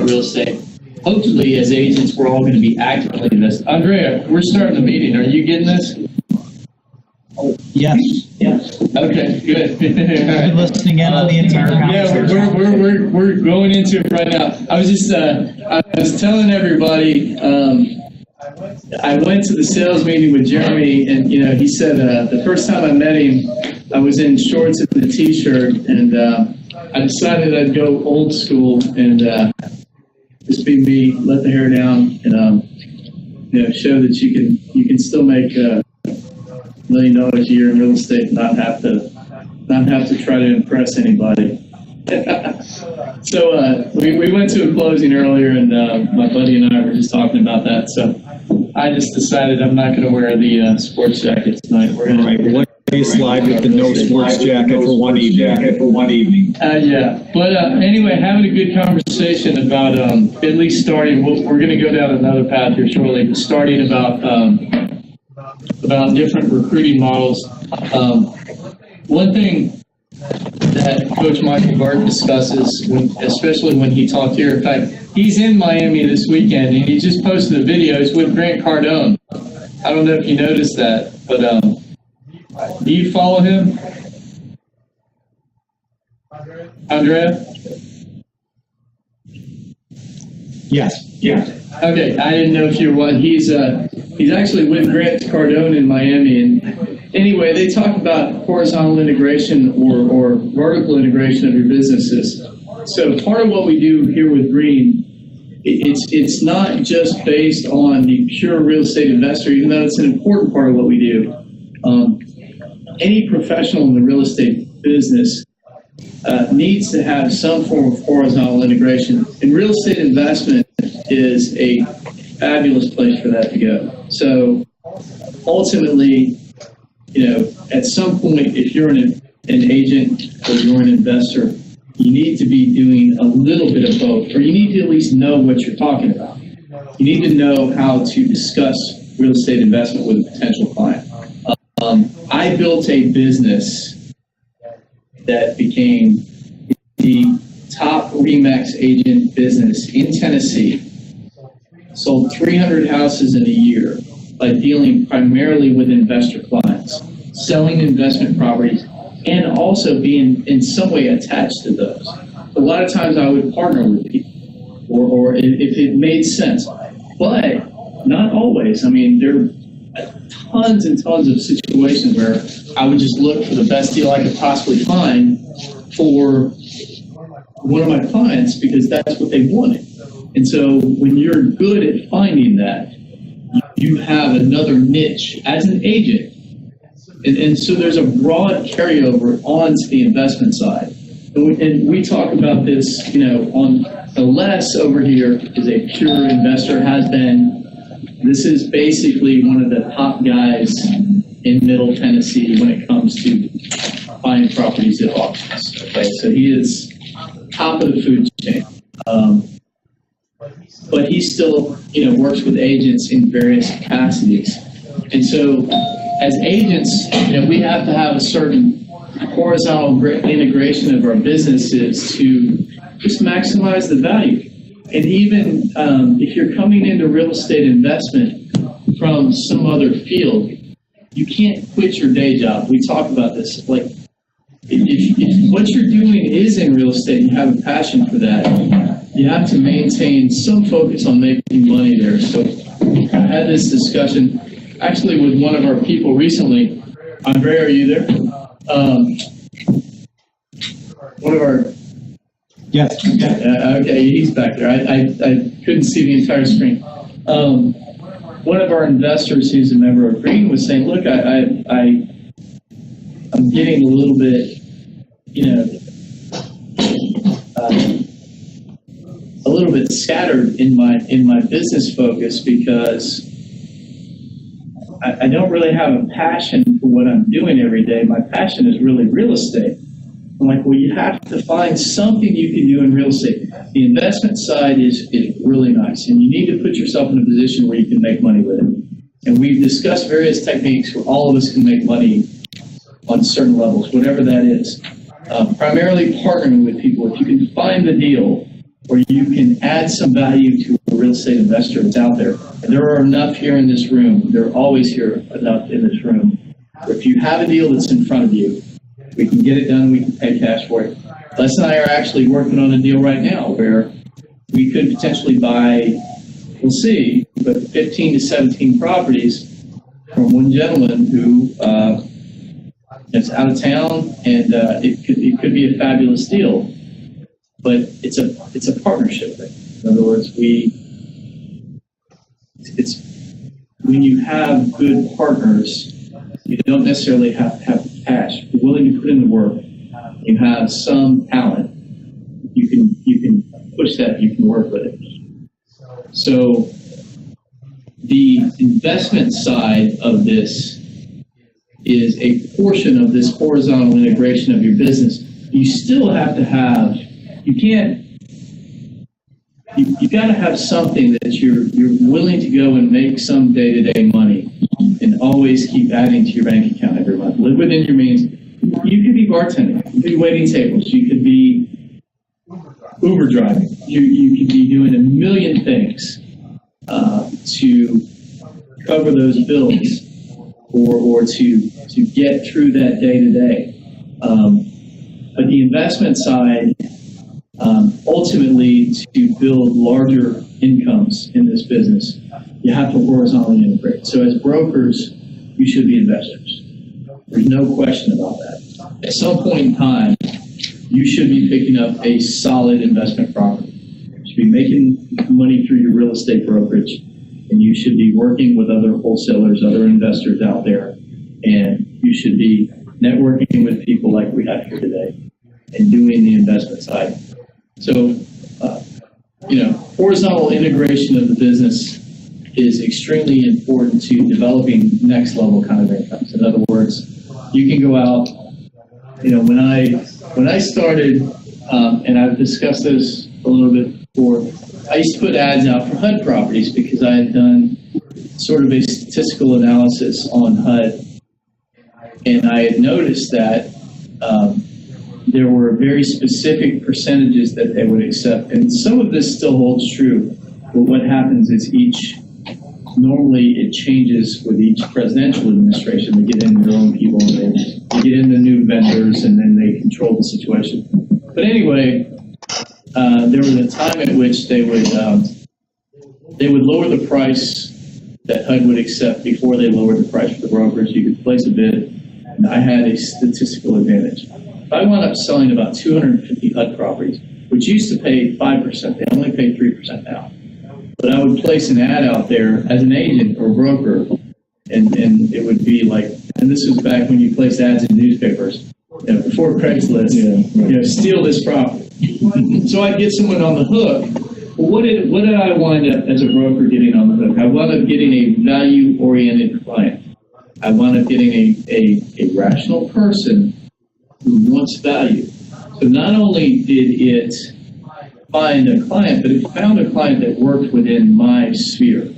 real estate. Hopefully, as agents, we're all going to be actively invested. Andrea, we're starting the meeting. Are you getting this? Yes. Yes. Okay, good. I've been listening in on the entire conversation. Yeah, we're going into it right now. I was just I was telling everybody. I went to the sales meeting with Jeremy, and he said the first time I met him, I was in shorts and a t-shirt, and I decided I'd go old school and just be me, let the hair down, and show that you can still make $1 million a year in real estate and not have to try to impress anybody. So we went to a closing earlier, and my buddy and I were just talking about that. So I just decided I'm not going to wear the sports jacket tonight. We're going to slide with the no sports jacket for one evening. Yeah, but anyway, having a good conversation about at least starting. We're going to go down another path here shortly. Starting about different recruiting models. One thing that Coach Michael Bart discusses, especially when he talked here. In fact, he's in Miami this weekend, and he just posted a video. He's with Grant Cardone. I don't know if you noticed that, but do you follow him, Andrea? Yes. Yeah. Okay, I didn't know if you were one. He's actually with Grant Cardone in Miami, and anyway, they talk about horizontal integration or vertical integration of your businesses. So part of what we do here with Green, it's not just based on the pure real estate investor, even though it's an important part of what we do. Any professional in the real estate business needs to have some form of horizontal integration, and real estate investment is a fabulous place for that to go. So ultimately, at some point, if you're an agent or you're an investor, you need to be doing a little bit of both, or you need to at least know what you're talking about. You need to know how to discuss real estate investment with a potential client. I built a business that became the top RE/MAX agent business in Tennessee. Sold 300 houses in a year by dealing primarily with investor clients, selling investment properties, and also being in some way attached to those. A lot of times I would partner with people, or if it made sense, but not always. I mean, there are tons and tons of situations where I would just look for the best deal I could possibly find for one of my clients because that's what they wanted. And so when you're good at finding that, you have another niche as an agent. And so there's a broad carryover onto the investment side. And we talk about this, on the Les over here is a pure investor, has been. This is basically one of the top guys in Middle Tennessee when it comes to buying properties at auctions. Okay, so he is top of the food chain. But he still, works with agents in various capacities. And so as agents, we have to have a certain horizontal integration of our businesses to just maximize the value. And even if you're coming into real estate investment from some other field, you can't quit your day job. We talk about this. Like, if what you're doing is in real estate and you have a passion for that, you have to maintain some focus on making money there. So I had this discussion actually with one of our people recently. Andre, are you there? One of our... Yes. Okay, he's back there. I couldn't see the entire screen. One of our investors who's a member of Green was saying, look, I'm getting a little bit, a little bit scattered in my business focus because I don't really have a passion for what I'm doing every day. My passion is really real estate. I'm like, well, you have to find something you can do in real estate. The investment side is really nice, and you need to put yourself in a position where you can make money with it. And we've discussed various techniques where all of us can make money on certain levels, whatever that is. Primarily partnering with people. If you can find the deal, where you can add some value to a real estate investor that's out there. And there are enough here in this room. There are always here enough in this room. If you have a deal that's in front of you, we can get it done. We can pay cash for it. Les and I are actually working on a deal right now where we could potentially buy, we'll see, but 15 to 17 properties from one gentleman who is out of town, and it could be a fabulous deal. But it's a partnership thing. In other words, it's when you have good partners, you don't necessarily have to have cash. You're willing to put in the work. You have some talent. You can push that. You can work with it. So the investment side of this is a portion of this horizontal integration of your business. You still have to have. You've got to have something that you're willing to go and make some day-to-day money and always keep adding to your bank account every month. Live within your means. You could be bartending. You could be waiting tables. You could be Uber driving. You could be doing a million things to cover those bills or to get through that day-to-day. But the investment side, ultimately, to build larger incomes in this business, you have to horizontally integrate. So as brokers, you should be investors. There's no question about that. At some point in time, you should be picking up a solid investment property. You should be making money through your real estate brokerage, and you should be working with other wholesalers, other investors out there, and you should be networking with people like we have here today and doing the investment side. So, horizontal integration of the business is extremely important to developing next level kind of incomes. In other words, you can go out, when I started, and I've discussed this a little bit before, I used to put ads out for HUD properties because I had done sort of a statistical analysis on HUD, and I had noticed that there were very specific percentages that they would accept. And some of this still holds true. But what happens is normally it changes with each presidential administration. They get in their own people, and they get in the new vendors, and then they control the situation. But anyway, there was a time at which they would lower the price that HUD would accept before they lowered the price for the brokers. You could place a bid, and I had a statistical advantage. I wound up selling about 250 HUD properties, which used to pay 5%. They only pay 3% now. But I would place an ad out there as an agent or broker, and it would be like, and this was back when you placed ads in newspapers, before Craigslist, steal this property. So I'd get someone on the hook. Well, what did I wind up as a broker getting on the hook? I wound up getting a value-oriented client. I wound up getting a rational person who wants value. So not only did it find a client, but it found a client that worked within my sphere.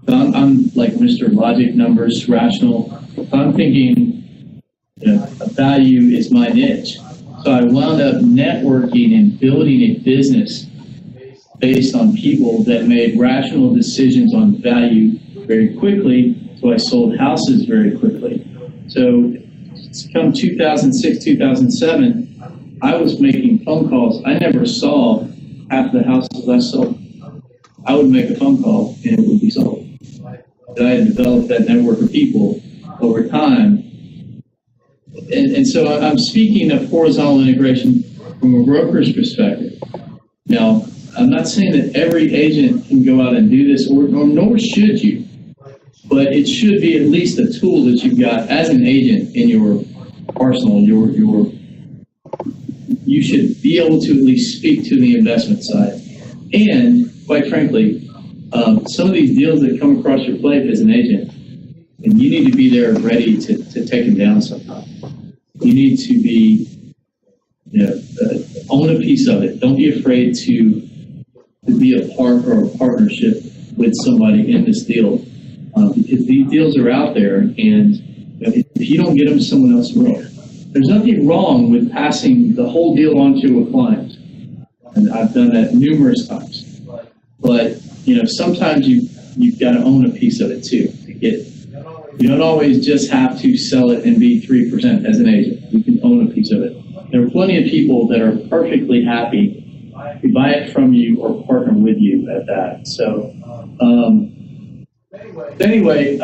So I'm like Mr. Logic, numbers, rational. I'm thinking, value is my niche. So I wound up networking and building a business based on people that made rational decisions on value very quickly. So I sold houses very quickly. So come 2006, 2007, I was making phone calls. I never saw half the houses I sold. I would make a phone call and it would be sold. I had developed that network of people over time. And so I'm speaking of horizontal integration from a broker's perspective. Now, I'm not saying that every agent can go out and do this, nor should you. But it should be at least a tool that you've got as an agent in your arsenal. You should be able to at least speak to the investment side. And quite frankly, some of these deals that come across your plate as an agent, and you need to be there ready to take them down sometime. You need to be, own a piece of it. Don't be afraid to be a part or a partnership with somebody in this deal. Because these deals are out there, and if you don't get them, someone else will. There's nothing wrong with passing the whole deal on to a client. and I've done that numerous times. But sometimes you've got to own a piece of it too to get it. You don't always just have to sell it and be 3% as an agent. You can own a piece of it. There are plenty of people that are perfectly happy to buy it from you or partner with you at that. So anyway,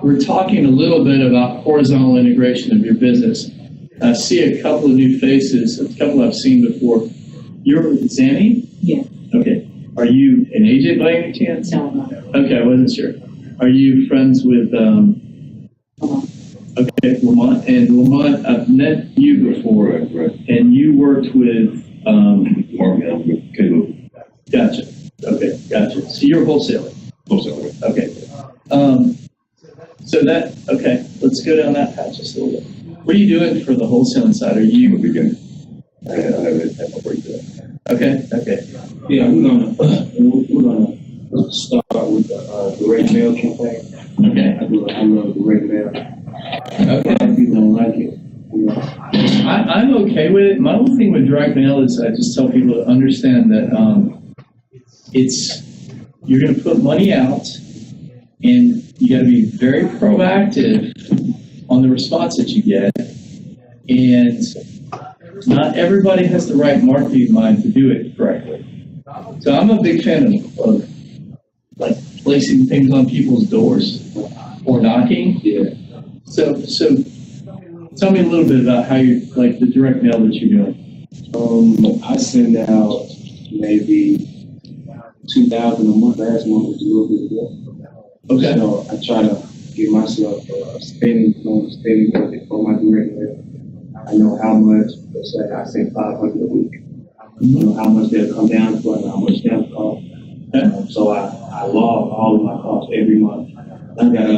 we're talking a little bit about horizontal integration of your business. I see a couple of new faces, a couple I've seen before. You're Zanny? Yeah. Okay. Are you an agent by any chance? No, I'm not. Okay, I wasn't sure. Are you friends with, okay, Lamont? And Lamont, I've met you before. Right. And you worked with, Mark, with Caleb. Gotcha. Okay, gotcha. So you're a wholesaler. Wholesaler. Okay. Okay, let's go down that path just a little bit. What are you doing for the wholesaling side? Are you? Beginning. I haven't had my break yet. Okay. Yeah, we're gonna start with the direct mail campaign. Okay. I love direct mail. Okay. People don't like it. I'm okay with it. My only thing with direct mail is I just tell people to understand that you're going to put money out, and you got to be very proactive on the response that you get. And not everybody has the right marketing mind to do it correctly. So I'm a big fan of like placing things on people's doors or knocking. Yeah. So tell me a little bit about how you like the direct mail that you're doing. I send out maybe 2,000 a month. Last month was a little bit less. Okay. So I try to give myself a spending budget for my direct mail. I know how much. Let's say I say 500 a week. I know how much they'll come down to and how much they'll cost. So I log all of my costs every month. I got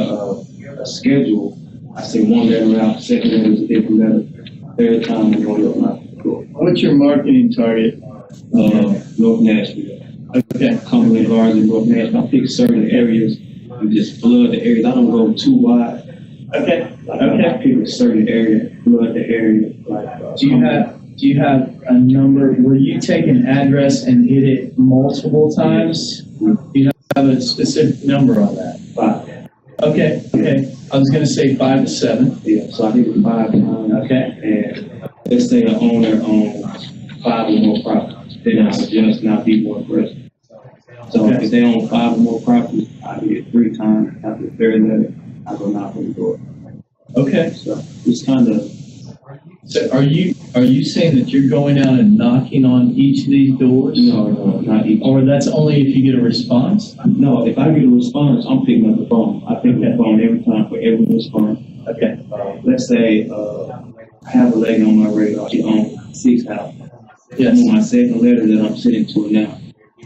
a schedule. I send one letter out, second letter is a different letter, third time I'm going to my door. What's your marketing target? North Nashville. Okay. Cumberland Gardens in North Nashville. I pick certain areas and just flood the areas. I don't go too wide. Okay. I pick a certain area, flood the area. Do you have a number? Will you take an address and hit it multiple times? Do you have a specific number on that? 5. Okay. I was going to say 5 to 7. Yeah, so I hit it 5 times. Okay. And let's say the owner owns 5 or more properties. Then I suggest not be more aggressive. So if they own 5 or more properties, I hit it 3 times. After the third letter, I go knock on the door. Okay. So it's kind of. So are you saying that you're going out and knocking on each of these doors? No, not each. Or that's only if you get a response? No, if I get a response, I'm picking up the phone. I pick up the phone every time for every response. Okay. Let's say I have a lady on my radar. She owns 6 houses. Yes. I'm on my second letter that I'm sending to her now.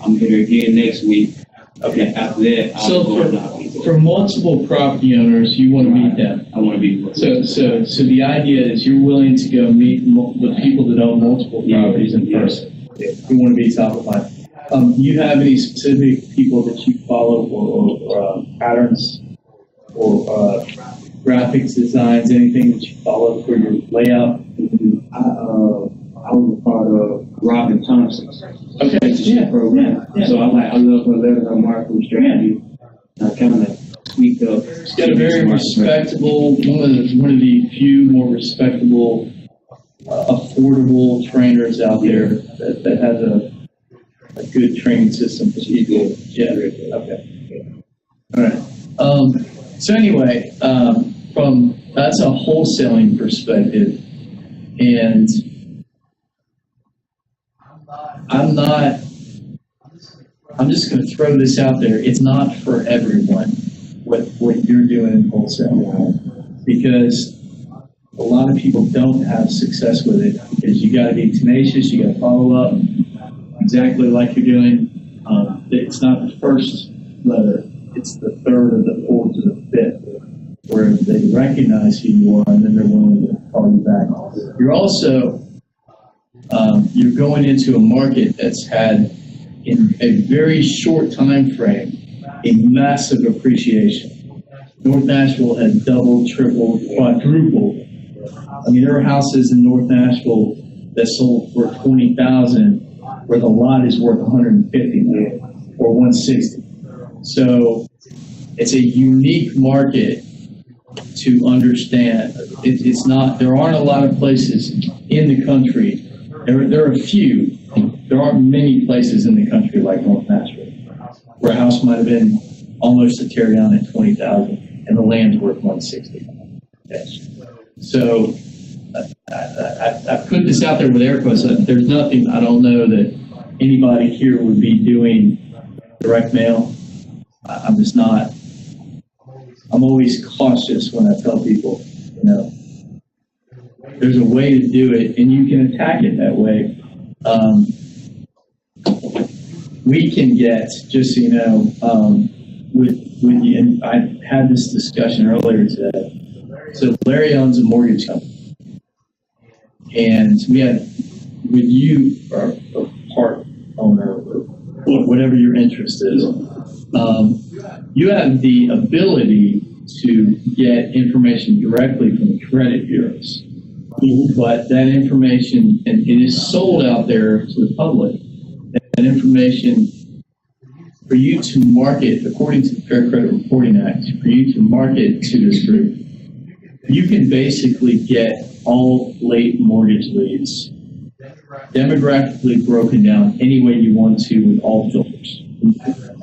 I'm here again next week. Okay. After that, So I'll go and knock on the door. for multiple property owners, you want to meet them. I want to be. So the idea is you're willing to go meet the people that own multiple properties in person. Yeah. You want to be top of mind. You have any specific people that you follow or patterns or graphics designs, anything that you follow for your layout? I was a part of Robin Thompson's program. Yeah. So I love her letter, her marketing strategy. I kind of tweaked up. She's got a very respectable, one of the few more respectable, affordable trainers out there that has a good training system. She's good. Yeah. Okay. All right. So anyway, that's a wholesaling perspective, and I'm just going to throw this out there. It's not for everyone what you're doing in wholesale, because a lot of people don't have success with it because you got to be tenacious. You got to follow up exactly like you're doing. It's not the first letter. It's the third or the fourth or the fifth where they recognize who you are and then they're willing to call you back. You're also you're going into a market that's had, in a very short time frame, a massive appreciation. North Nashville has doubled, tripled, quadrupled. I mean, there are houses in North Nashville that sold for $20,000 where the lot is worth 150 million or 160. So it's a unique market to understand. It's not, there aren't a lot of places in the country. There are a few. There aren't many places in the country like North Nashville, where a house might have been almost a tear down at 20,000 and the land's worth 160. Yes. So I put this out there with air quotes. There's nothing, I don't know that anybody here would be doing direct mail. I'm just not. I'm always cautious when I tell people, you know, there's a way to do it and you can attack it that way. We can get, just so you know, and I had this discussion earlier today. So Larry owns a mortgage company, and we had, with you are a part owner or whatever your interest is, you have the ability to get information directly from the credit bureaus. But that information, and it is sold out there to the public, that information for you to market, according to the Fair Credit Reporting Act, for you to market to this group, you can basically get all late mortgage leads demographically broken down any way you want to with all filters.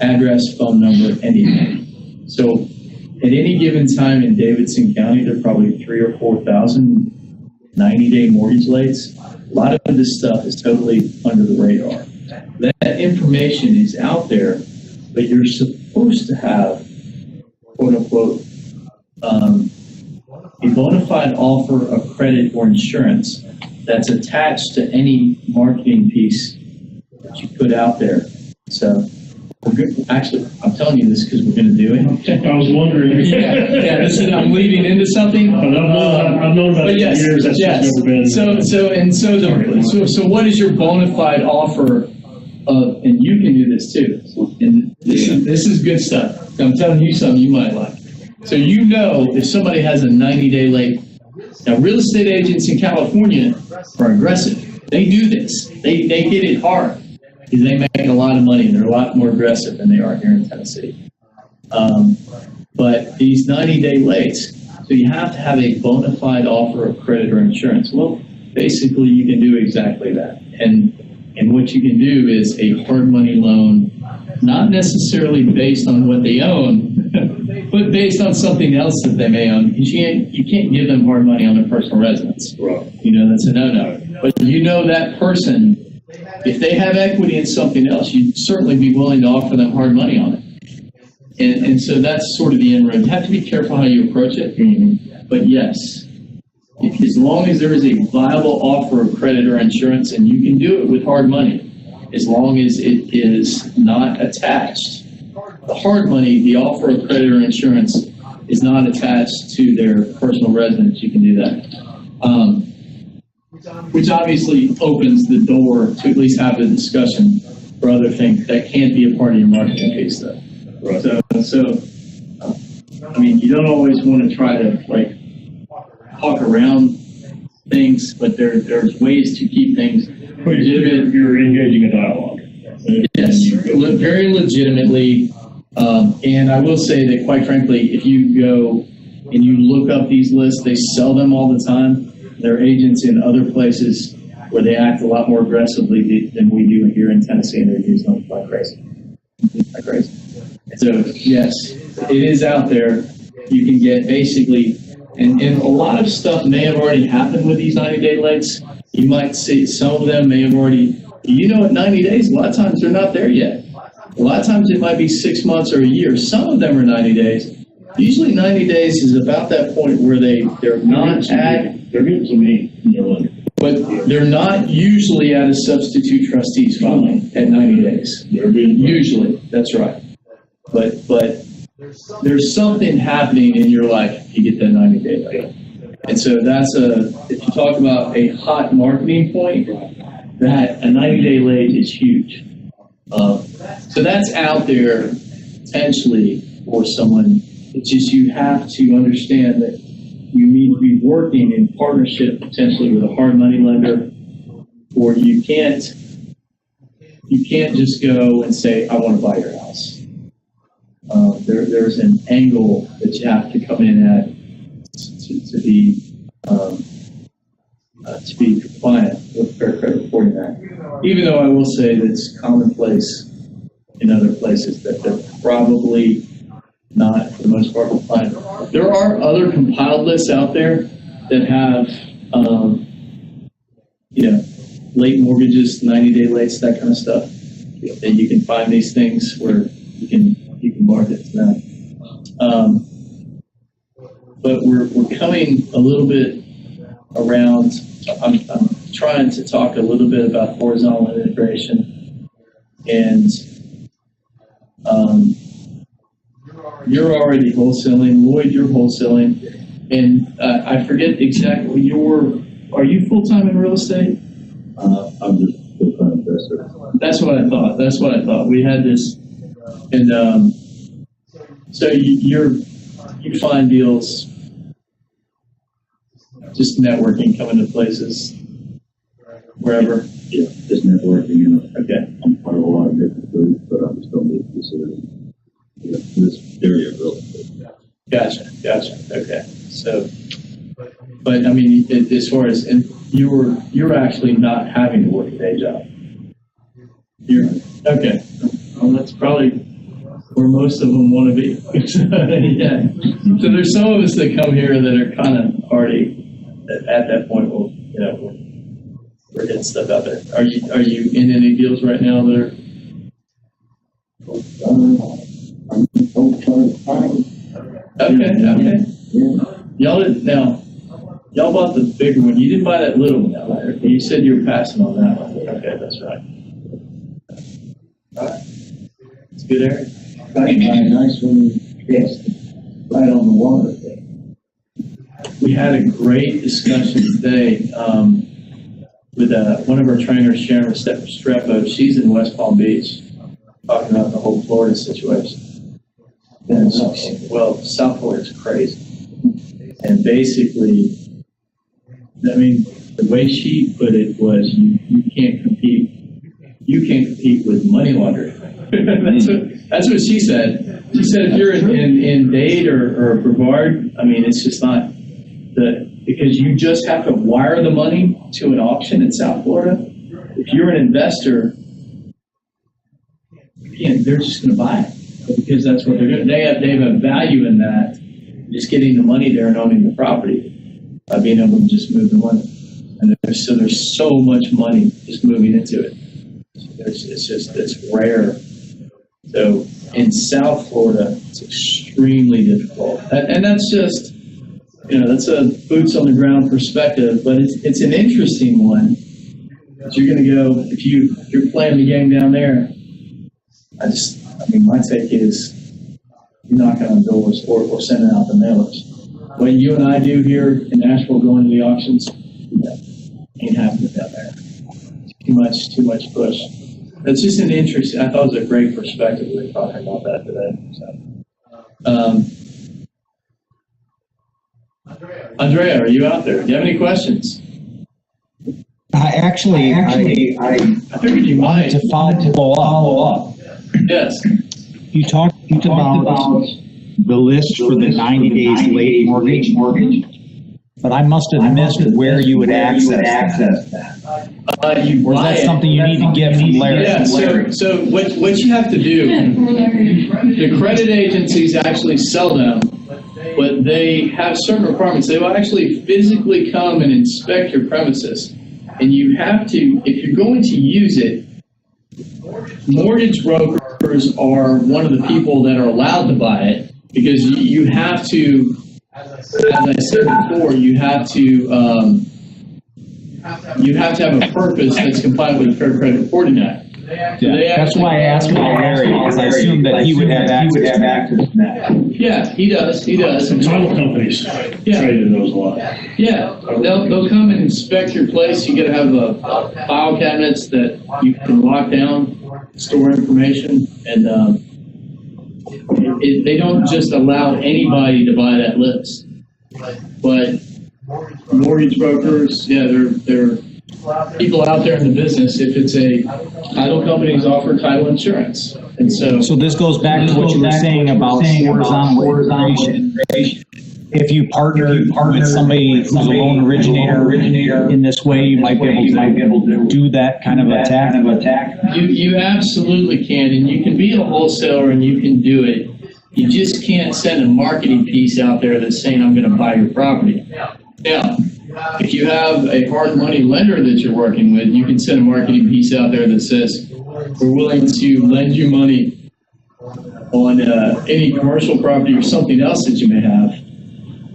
Address, phone number, anything. So at any given time in Davidson County, there are probably 3,000 or 4,000 90-day mortgage lates. A lot of this stuff is totally under the radar. That information is out there, but you're supposed to have, quote unquote, a bona fide offer of credit or insurance that's attached to any marketing piece that you put out there. So, we're good. Actually, I'm telling you this because we're going to do it. I was wondering. Yeah, this is, I'm leading into something. I've known about it for years. That's just never been. So what is your bona fide offer of, and you can do this too. And this is good stuff. I'm telling you something you might like. So you know if somebody has a 90-day late. Now, real estate agents in California are aggressive. They do this. They hit it hard because they make a lot of money and they're a lot more aggressive than they are here in Tennessee. But these 90-day lates, so you have to have a bona fide offer of credit or insurance. Well, basically you can do exactly that. And what you can do is a hard money loan, not necessarily based on what they own, but based on something else that they may own. You can't give them hard money on their personal residence. Right. You know, that's a no-no. But you know that person, if they have equity in something else, you'd certainly be willing to offer them hard money on it. And so that's sort of the inroad. You have to be careful how you approach it. But yes, as long as there is a viable offer of credit or insurance, and you can do it with hard money, as long as it is not attached. The hard money, the offer of credit or insurance, is not attached to their personal residence. You can do that. Which obviously opens the door to at least have the discussion for other things that can't be a part of your marketing piece, though. Right. So, I mean, you don't always want to try to like talk around things, but there's ways to keep things legitimate. You're engaging a dialogue. Yes, very legitimately. And I will say that, quite frankly, if you go and you look up these lists, they sell them all the time. There are agents in other places where they act a lot more aggressively than we do here in Tennessee, and they're using them like crazy. Like crazy. So, yes, it is out there. You can get basically, and a lot of stuff may have already happened with these 90-day lates. You might see some of them may have already, at 90 days, a lot of times they're not there yet. A lot of times it might be 6 months or a year. Some of them are 90 days. Usually 90 days is about that point where they're not at, They're getting some meat in their money. but they're not usually at a substitute trustee's filing at 90 days. They're being Usually, that's right. But there's something happening in your life if you get that 90-day late. And so if you talk about a hot marketing point, that a 90-day late is huge. So that's out there potentially for someone. It's just you have to understand that you need to be working in partnership potentially with a hard money lender, or you can't you can't just go and say, I want to buy your house. There's an angle that you have to come in at to be compliant with Fair Credit Reporting Act. Even though I will say that it's commonplace in other places that they're probably not, for the most part, compliant. There are other compiled lists out there that have, late mortgages, 90-day lates, that kind of stuff. That you can find these things where you can market to them. But we're coming a little bit around. I'm trying to talk a little bit about horizontal integration, and you're already wholesaling. Lloyd, you're wholesaling, and I forget exactly are you full-time in real estate? I'm just full-time investor. That's what I thought. We had this, and so you find deals, just networking, coming to places, wherever. Yeah, just networking. Okay. I'm part of a lot of different groups, but I'm still in this area of real estate. Gotcha. Okay. So, but I mean, as far as, and you're actually not having to work a day job. Okay. Well, that's probably where most of them want to be. Yeah. So there's some of us that come here that are kind of already at that point. Well, we're getting stuff out there. Are you in any deals right now that are? Okay. Yeah. Y'all bought the bigger one. You didn't buy that little one out there. You said you were passing on that one. Okay, that's right. All right. It's a good area. Nice one. Yes. Right on the water. We had a great discussion today with one of our trainers, Sharon Restrepo. She's in West Palm Beach, talking about the whole Florida situation. And South Florida is crazy. And basically, I mean, the way she put it was, you can't compete. You can't compete with money laundering. that's what she said. She said if you're in Dade or Brevard, I mean, it's just not because you just have to wire the money to an auction in South Florida. If you're an investor, they're just going to buy it because that's what they're doing. They have a value in that, just getting the money there and owning the property by being able to just move the money. And there's so much money just moving into it. It's rare. So in South Florida, it's extremely difficult. And that's just, that's a boots on the ground perspective, but it's an interesting one. You're going to go, if you're playing the game down there, my take is you're knocking on doors or sending out the mailers. What you and I do here in Nashville, going to the auctions, ain't happening down there. Too much push. That's just an interesting. I thought it was a great perspective. We were talking about that today. So, Andrea, are you out there? Do you have any questions? I figured you might. To follow up. Yes. You talked about the list for the 90 days late mortgage, but I must have missed where you would access that. Or is that something you need to get from Larry? Yeah, so what you have to do, the credit agencies actually sell them, but they have certain requirements. They will actually physically come and inspect your premises. And you have to, if you're going to use it, mortgage brokers are one of the people that are allowed to buy it because you have to, as I said before, you have to have a purpose that's compliant with the Fair Credit Reporting Act. That's why I asked about Larry, because I assumed that he would have access to that. Yeah, he does. Some title companies trade in those a lot. Yeah, they'll come and inspect your place. You got to have file cabinets that you can lock down, store information, and they don't just allow anybody to buy that list. But mortgage brokers, they're people out there in the business, if it's a title companies offer title insurance. And so this goes back to what you were saying about horizontal integration. If you partner with somebody who's a loan originator in this way, you might be able to do that kind of attack. You absolutely can, and you can be a wholesaler and you can do it. You just can't send a marketing piece out there that's saying, I'm going to buy your property. Now, if you have a hard money lender that you're working with, you can send a marketing piece out there that says, we're willing to lend you money on any commercial property or something else that you may have.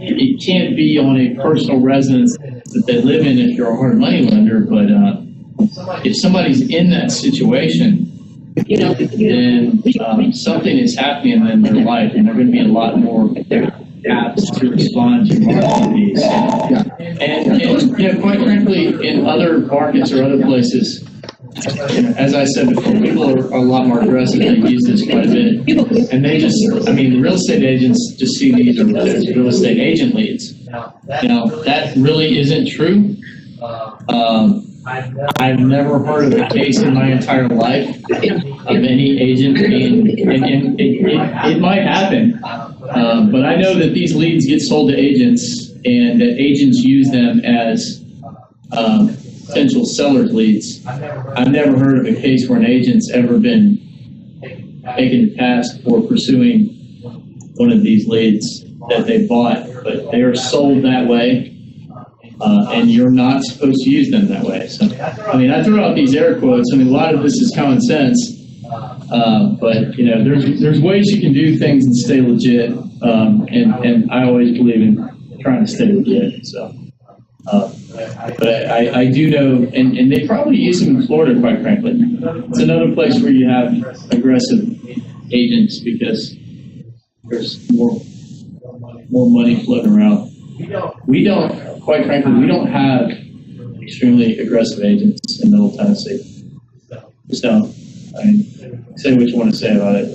It can't be on a personal residence that they live in if you're a hard money lender, but if somebody's in that situation, then something is happening in their life, and they're going to be a lot more apt to respond to marketing needs. And quite frankly, in other markets or other places, as I said before, people are a lot more aggressive. They use this quite a bit. And they just, the real estate agents just see these as real estate agent leads. Now, that really isn't true. I've never heard of a case in my entire life of any agent being, and it might happen, but I know that these leads get sold to agents, and that agents use them as potential sellers leads. I've never heard of a case where an agent's ever been taken to task for pursuing one of these leads that they bought, but they are sold that way. And you're not supposed to use them that way. So, I throw out these air quotes. A lot of this is common sense, but there's ways you can do things and stay legit. And I always believe in trying to stay legit. So, but I do know, and they probably use them in Florida, quite frankly. It's another place where you have aggressive agents because there's more money floating around. We don't. Quite frankly, we don't have extremely aggressive agents in Middle Tennessee. Just don't. Say what you want to say about it,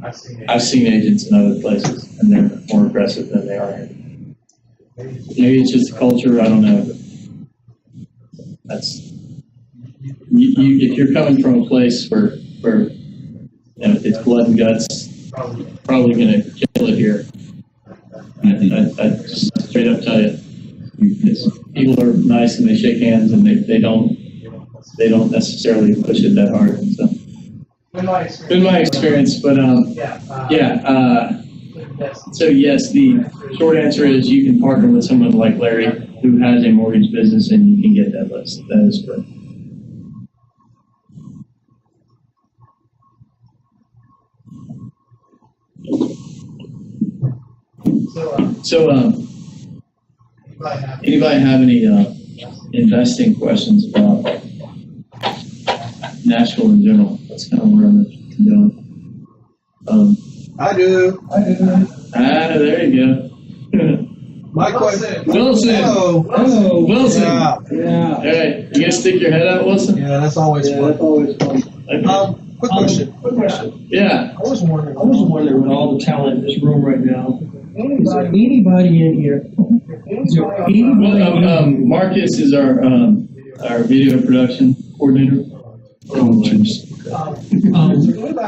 but I've seen agents in other places, and they're more aggressive than they are here. Maybe it's just the culture, I don't know. That's if you're coming from a place where it's blood and guts, probably going to kill it here. I just straight up tell you. People are nice and they shake hands and they don't necessarily push it that hard. So, been my experience, but so yes, the short answer is you can partner with someone like Larry who has a mortgage business and you can get that list. That is correct. So anybody have any investing questions about Nashville in general? That's kind of where I'm going. I do. There you go. My question. Wilson. Hello. Wilson. Yeah. All right. You gonna stick your head out, Wilson? Yeah, that's always fun. Okay. Quick question. Yeah. I was wondering with all the talent in this room right now, Is there anybody in here? Is there anybody? Marcus is our video production coordinator.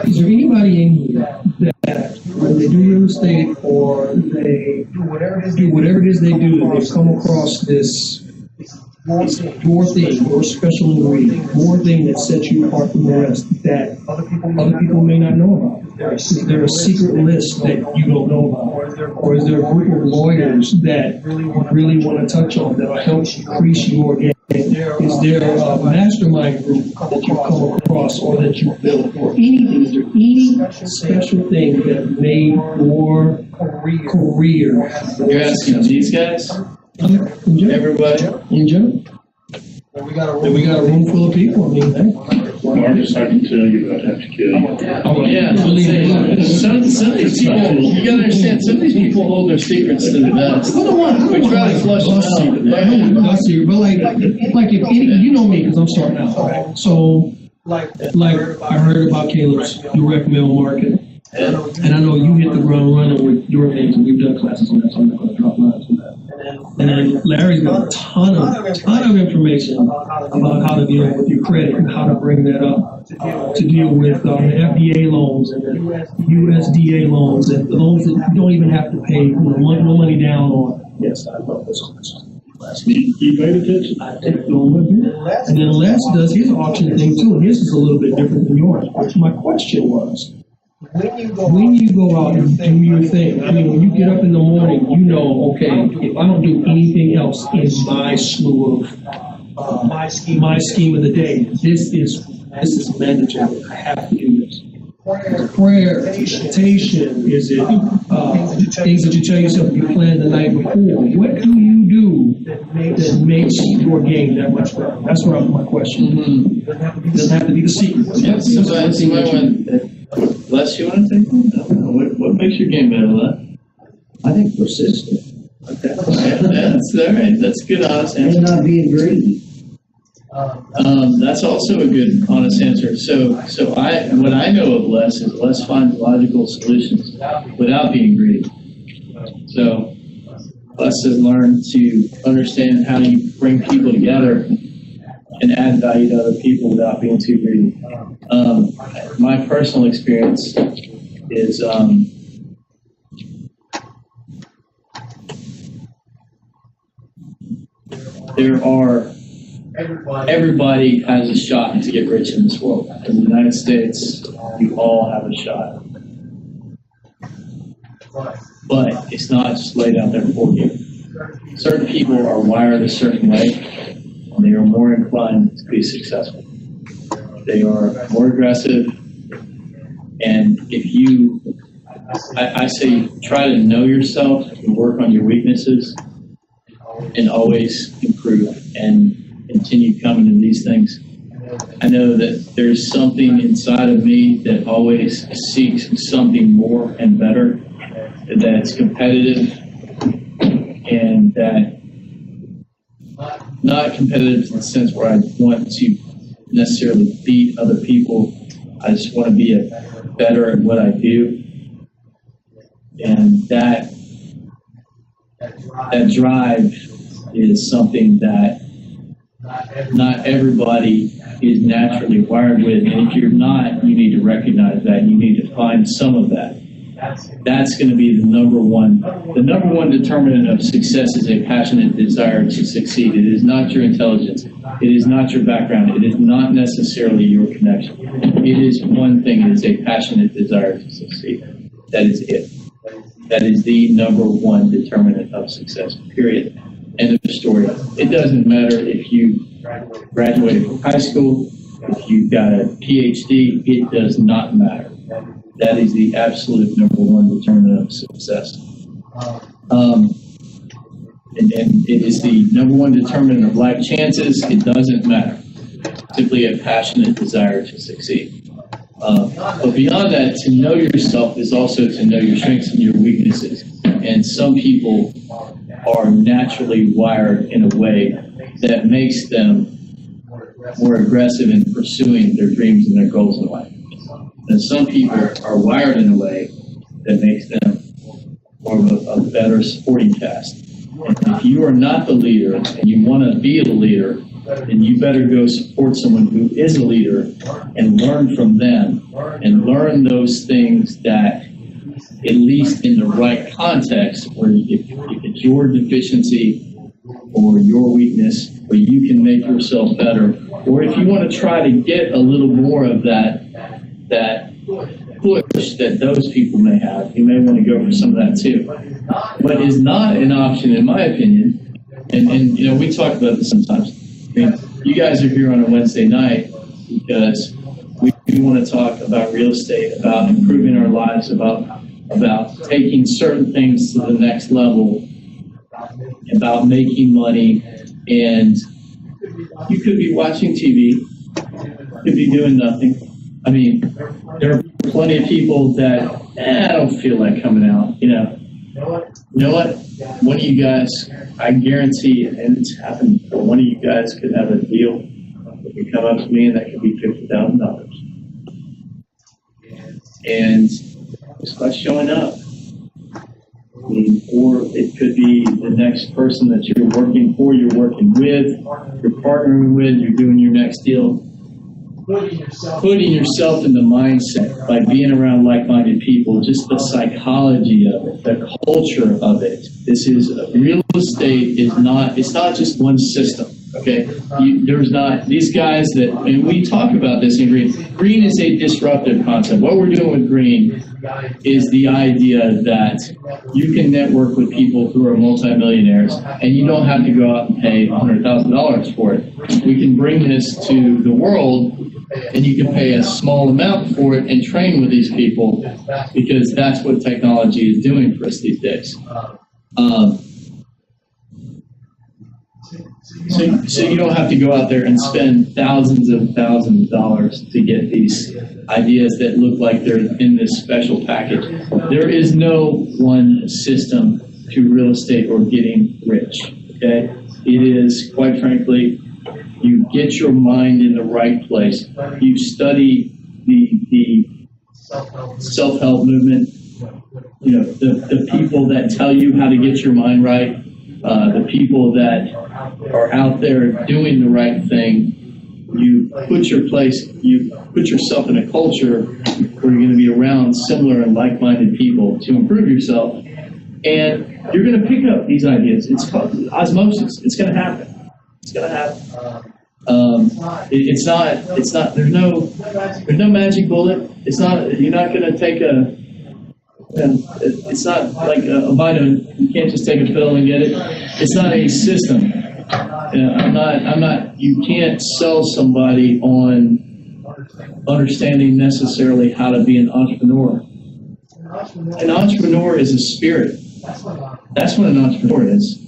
Is there anybody in here that when they do real estate or they do whatever it is they do, they've come across this your thing, your special ingredient, your thing that sets you apart from the rest that other people may not know about? Is there a secret list that you don't know about? Or is there a group of lawyers that really want to touch on that will help increase your game? Is there a mastermind group that you've come across or that you've built or anything? Is there any special thing that made your career? You're asking these guys? Everybody? In general? We got a room full of people. Marcus, I can tell you I'd have to kill you. Oh, yeah. Some of these people, you gotta understand, some of these people hold their secrets to the best. We try to flush them out. I see, but like if any, you know me because I'm starting out, right? So, like I heard about Caleb's direct mail market, and I know you hit the ground running with your things, and we've done classes on that, so I'm not going to drop lines on that. And then Larry's got a ton of information about how to deal with your credit and how to bring that up to deal with the FDA loans and the USDA loans and the loans that you don't even have to pay no money down on. Yes, I love this question. You paid attention? I take it over here. And then Les does his auction thing too, and his is a little bit different than yours. Which my question was, when you go out and do your thing, I mean, when you get up in the morning, you know, okay, if I don't do anything else in my slew of my scheme of the day, this is mandatory. I have to do this. Prayer, meditation, is it things that you tell yourself you planned the night before? What do you do that makes your game that much better? That's what my question. It doesn't have to be the secret. Yep, somebody went, Les, you want to take one? What makes your game better, Les? I think persistent. Okay. That's all right. That's a good, honest answer. And not being greedy. That's also a good, honest answer. So what I know of Les is Les finds logical solutions without being greedy. So Les has learned to understand how you bring people together and add value to other people without being too greedy. My personal experience is everybody has a shot to get rich in this world. In the United States, you all have a shot. But it's not just laid out there for you. Certain people are wired a certain way, and they are more inclined to be successful. They are more aggressive, and if you, I say, try to know yourself and work on your weaknesses and always improve and continue coming to these things. I know that there's something inside of me that always seeks something more and better, that's competitive, and that not competitive in the sense where I want to necessarily beat other people. I just want to be better at what I do, and that drive is something that not everybody is naturally wired with, and if you're not, you need to recognize that. You need to find some of that. That's going to be the number one determinant of success is a passionate desire to succeed. It is not your intelligence. It is not your background. It is not necessarily your connection. It is one thing. It is a passionate desire to succeed. That is it. That is the number one determinant of success, period. End of story. It doesn't matter if you graduated from high school, if you've got a PhD, it does not matter. That is the absolute number one determinant of success. And it is the number one determinant of life chances. It doesn't matter. Simply a passionate desire to succeed. But beyond that, to know yourself is also to know your strengths and your weaknesses. And some people are naturally wired in a way that makes them more aggressive in pursuing their dreams and their goals in life. And some people are wired in a way that makes them more of a better supporting cast. And if you are not the leader and you want to be a leader, then you better go support someone who is a leader and learn from them and learn those things that, at least in the right context, where if it's your deficiency or your weakness, where you can make yourself better, or if you want to try to get a little more of that push that those people may have, you may want to go for some of that too. But is not an option, in my opinion, and you know, we talk about this sometimes. I mean, you guys are here on a Wednesday night because we want to talk about real estate, about improving our lives, about taking certain things to the next level, about making money, and you could be watching TV, could be doing nothing. I mean, there are plenty of people that, I don't feel like coming out, you know. You know what? One of you guys, I guarantee, and it's happened before, one of you guys could have a deal that could come up to me and that could be $50,000. And just by showing up, company, or it could be the next person that you're working for, you're working with, you're partnering with, you're doing your next deal. Putting yourself in the mindset by being around like-minded people, just the psychology of it, the culture of it. This is real estate is not, it's not just one system. Okay, there's not these guys that, and we talk about this in green. Green is a disruptive concept. What we're doing with green is the idea that you can network with people who are multimillionaires, and you don't have to go out and pay $100,000 for it. We can bring this to the world, and you can pay a small amount for it and train with these people, because that's what technology is doing for us these days. So you don't have to go out there and spend thousands of dollars to get these ideas that look like they're in this special package. There is no one system to real estate or getting rich, okay? It is, quite frankly, you get your mind in the right place. You study the self-help movement, you know, the people that tell you how to get your mind right, the people that are out there doing the right thing. You put yourself in a culture where you're going to be around similar and like-minded people to improve yourself, and you're going to pick up these ideas. It's called osmosis. It's going to happen. It's going to happen. It's not. There's no magic bullet. It's not. You're not going to take a. It's not like a vitamin. You can't just take a pill and get it. It's not a system. I'm not. You can't sell somebody on understanding necessarily how to be an entrepreneur. An entrepreneur is a spirit. That's what an entrepreneur is.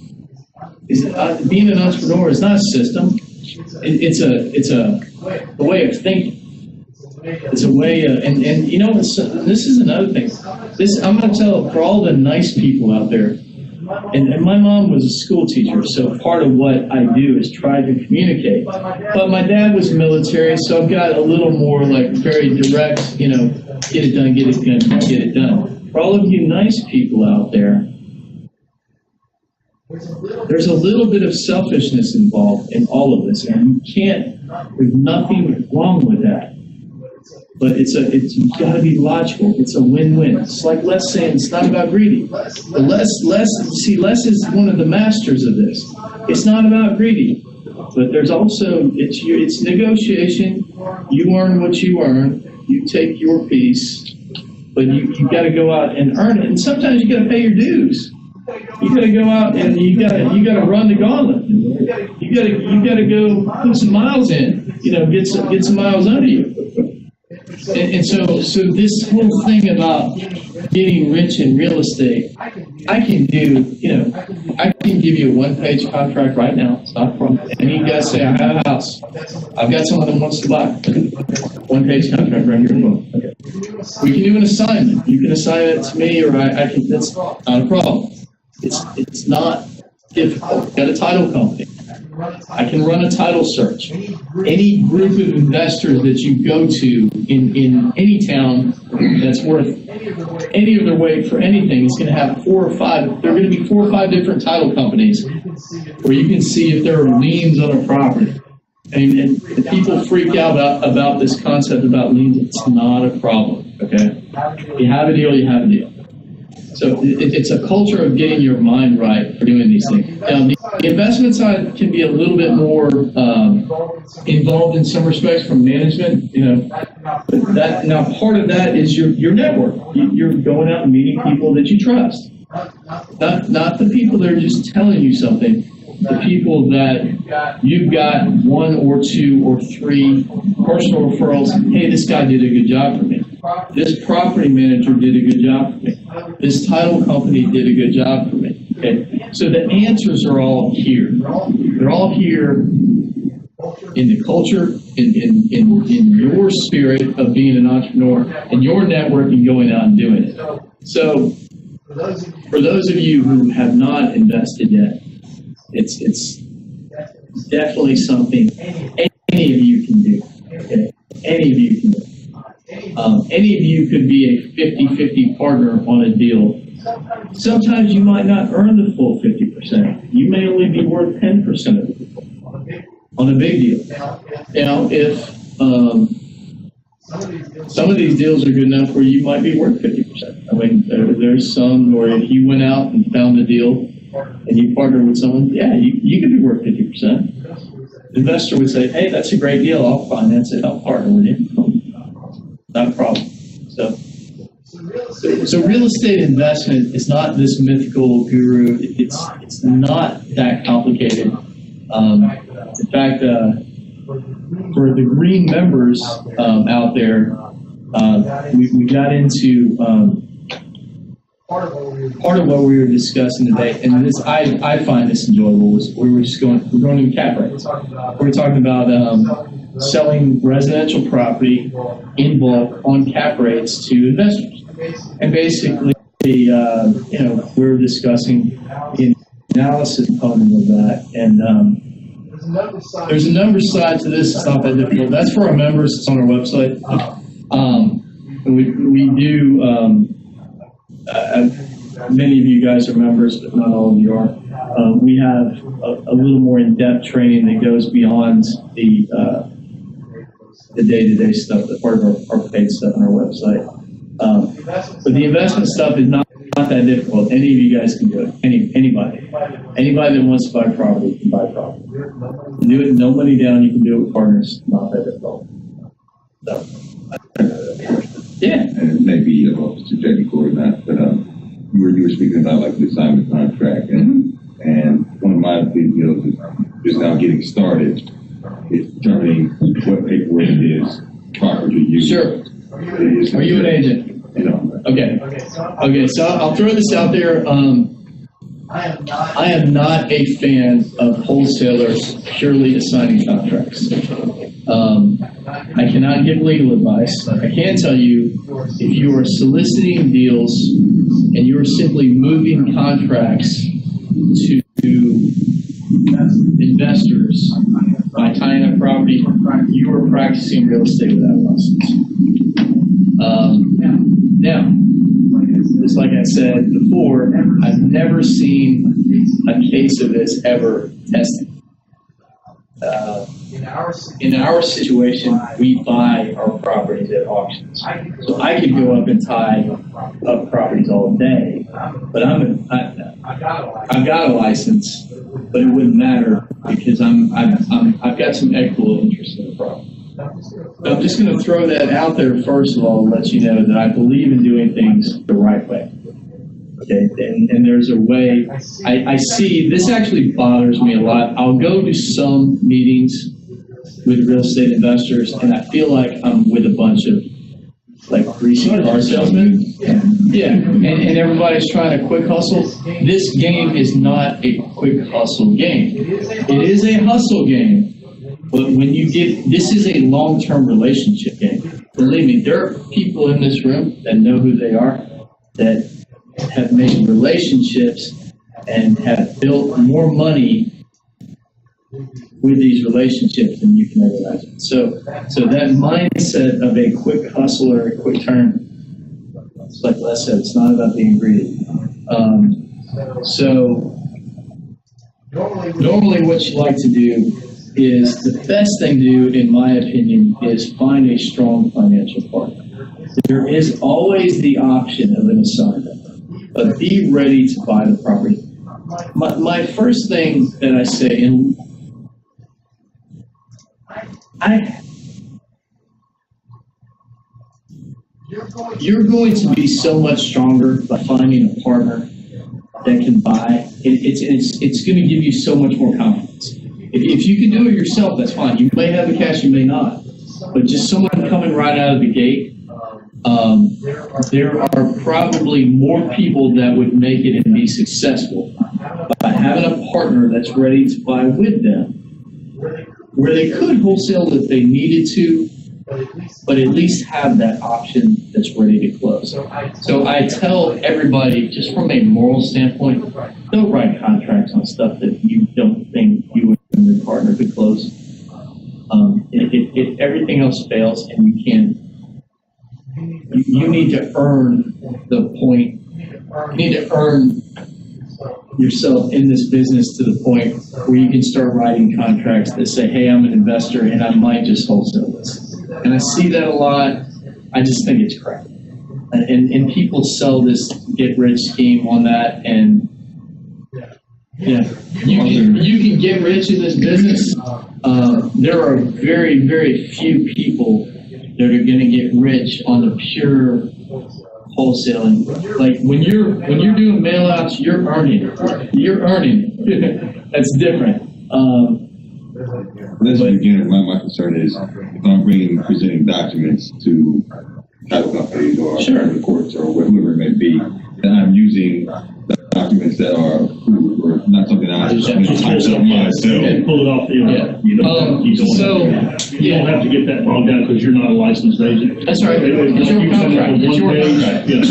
Being an entrepreneur is not a system. It's a way of thinking. It's a way of, and you know, this is another thing. I'm going to tell for all the nice people out there. And my mom was a school teacher, so part of what I do is try to communicate. But my dad was military, so I've got a little more like very direct, you know, get it done, get it done, get it done. For all of you nice people out there, there's a little bit of selfishness involved in all of this, and there's nothing wrong with that. But you've got to be logical. It's a win-win. It's like Les saying it's not about greedy. But Les is one of the masters of this. It's not about greedy, but there's also, it's negotiation. You earn what you earn. You take your piece, but you got to go out and earn it. And sometimes you got to pay your dues. You got to go out and you got to run the gauntlet. You got to go put some miles in. You know, get some miles under you. And so this whole thing about getting rich in real estate, I can give you a one-page contract right now. It's not a problem. And you guys say, I have a house. I've got someone that wants to buy. One-page contract right here. Okay. We can do an assignment. You can assign it to me, or I can. That's not a problem. It's not difficult. Got a title company. I can run a title search. Any group of investors that you go to in any town that's worth any of their weight for anything is going to have 4 or 5. There are going to be 4 or 5 different title companies where you can see if there are liens on a property. And people freak out about this concept about liens. It's not a problem. Okay, you have a deal, you have a deal. So it's a culture of getting your mind right for doing these things. Now, the investment side can be a little bit more involved in some respects from management. You know, but now part of that is your network. You're going out and meeting people that you trust, not the people that are just telling you something. The people that you've got 1 or 2 or 3 personal referrals. Hey, this guy did a good job for me. This property manager did a good job for me. This title company did a good job for me. Okay, so the answers are all here. They're all here in the culture, in your spirit of being an entrepreneur, and your network and going out and doing it. So, for those of you who have not invested yet, it's definitely something any of you can do. Okay? Any of you can do. Any of you could be a 50-50 partner on a deal. Sometimes you might not earn the full 50%. You may only be worth 10% of it on a big deal. Now, if some of these deals are good enough where you might be worth 50%. I mean, there's some where if you went out and found a deal and you partnered with someone, yeah, you could be worth 50%. The investor would say, hey, that's a great deal. I'll finance it. I'll partner with you. Not a problem. So real estate investment is not this mythical guru. It's not that complicated. In fact, for the green members out there, we got into part of what we were discussing today, and this I find this enjoyable, was we're going in cap rates. We're talking about selling residential property in bulk on cap rates to investors, and basically, we're discussing the analysis component of that, and there's a numbers side to this. It's not that difficult. That's for our members. It's on our website. And we do. Many of you guys are members, but not all of you are. We have a little more in-depth training that goes beyond the day-to-day stuff, the part of our paid stuff on our website. But the investment stuff is not that difficult. Any of you guys can do it. Anybody that wants to buy property can buy property. You can do it, no money down. You can do it with partners. Not that difficult. So, yeah. And maybe too technical or not, but you were speaking about like the assignment contract, and one of my big deals is just now getting started. It's determining what paperwork it is proper to use. Sure. Are you an agent? Okay. So I'll throw this out there. I am not a fan of wholesalers purely assigning contracts. I cannot give legal advice. I can tell you, if you are soliciting deals and you are simply moving contracts to investors by tying up property, you are practicing real estate without license. Now, just like I said before, I've never seen a case of this ever tested. In our situation, we buy our properties at auctions. So I could go up and tie up properties all day, but I've got a license, but it wouldn't matter because I've got some equitable interest in the property. So I'm just going to throw that out there first of all and let you know that I believe in doing things the right way. Okay, and there's a way. I see this actually bothers me a lot. I'll go to some meetings with real estate investors, and I feel like I'm with a bunch of like greasy car salesmen. Yeah, and everybody's trying to quick hustle. This game is not a quick hustle game. It is a hustle game. But when you this is a long-term relationship game. Believe me, there are people in this room that know who they are, that have made relationships and have built more money with these relationships than you can ever imagine. So that mindset of a quick hustle or a quick turn, it's like Les said, it's not about being greedy. So normally what you like to do is the best thing to do, in my opinion, is find a strong financial partner. There is always the option of an assignment, but be ready to buy the property. My first thing that I say, and you're going to be so much stronger by finding a partner that can buy. It's going to give you so much more confidence. If you can do it yourself, that's fine. You may have the cash, you may not. But just someone coming right out of the gate, there are probably more people that would make it and be successful by having a partner that's ready to buy with them, where they could wholesale if they needed to, but at least have that option that's ready to close. So I tell everybody, just from a moral standpoint, don't write contracts on stuff that you don't think you and your partner could close. If everything else fails and you can't you need to earn the point. You need to earn yourself in this business to the point where you can start writing contracts that say, hey, I'm an investor and I might just wholesale this. And I see that a lot. I just think it's crap. And people sell this get rich scheme on that, and yeah, you can get rich in this business. There are very, very few people that are going to get rich on the pure wholesaling. Like when you're doing mail outs, you're earning. That's different. That's again, my concern is if I'm presenting documents to title companies or the courts or whoever it may be, then I'm using documents that are approved or not something I just type up myself. Pull it off. You don't have to get that bogged down because you're not a licensed agent. That's right. It's your contract. It's your contract. Yes.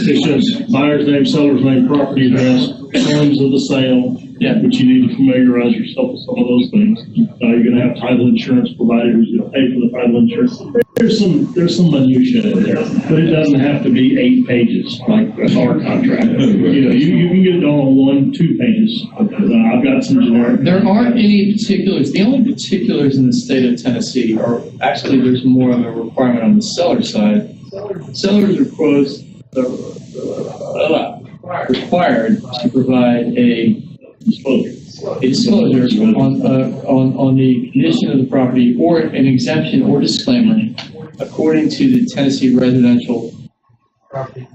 It's just buyer's name, seller's name, property address, terms of the sale. Yeah, but you need to familiarize yourself with some of those things. You're going to have title insurance provider who's going to pay for the title insurance. There's some minutia in there, but it doesn't have to be 8 pages like our contract. You can get it on 1-2 pages. I've got some generic. There aren't any particulars. The only particulars in the state of Tennessee are actually there's more of a requirement on the seller side. Sellers are required to provide a disclosure on the condition of the property or an exemption or disclaimer according to the Tennessee Residential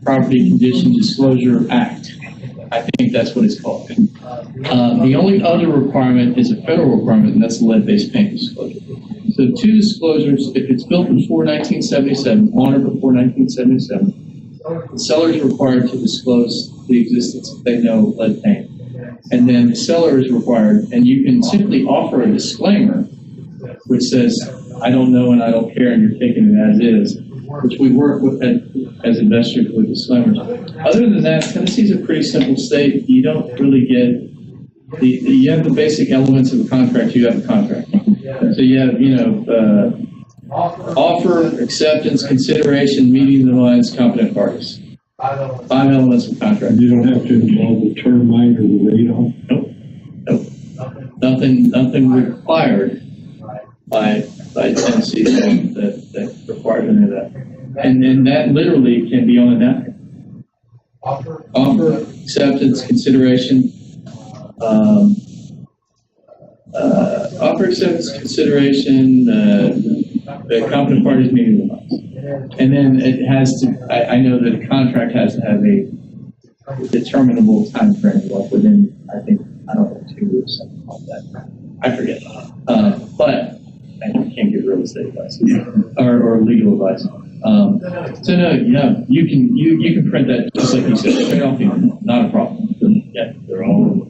Property Condition Disclosure Act. I think that's what it's called. The only other requirement is a federal requirement, and that's lead-based paint disclosure. So 2 disclosures: if it's built before 1977, on or before 1977, the seller is required to disclose the existence if they know lead paint. And then the seller is required, and you can simply offer a disclaimer which says, I don't know and I don't care, and you're taking it as is, which we work with as investors with disclaimers. Other than that, Tennessee's a pretty simple state. You don't really get, you have the basic elements of a contract, you have a contract. So you have, offer, acceptance, consideration, meeting the minds, competent parties. 5 elements of contract. You don't have to involve the termite or the radon? Nope. Nothing required by Tennessee that requires any of that. And then that literally can be on a napkin. Offer, acceptance, consideration, offer, acceptance, consideration, the competent parties meeting the minds. And then it has to, I know that a contract has to have a determinable time frame, like within, I don't know, 2 weeks, something like that. I forget. But I can't give real estate advice or legal advice. So no, yeah, you can print that just like you said, straight off the internet, not a problem. Yeah, they're all.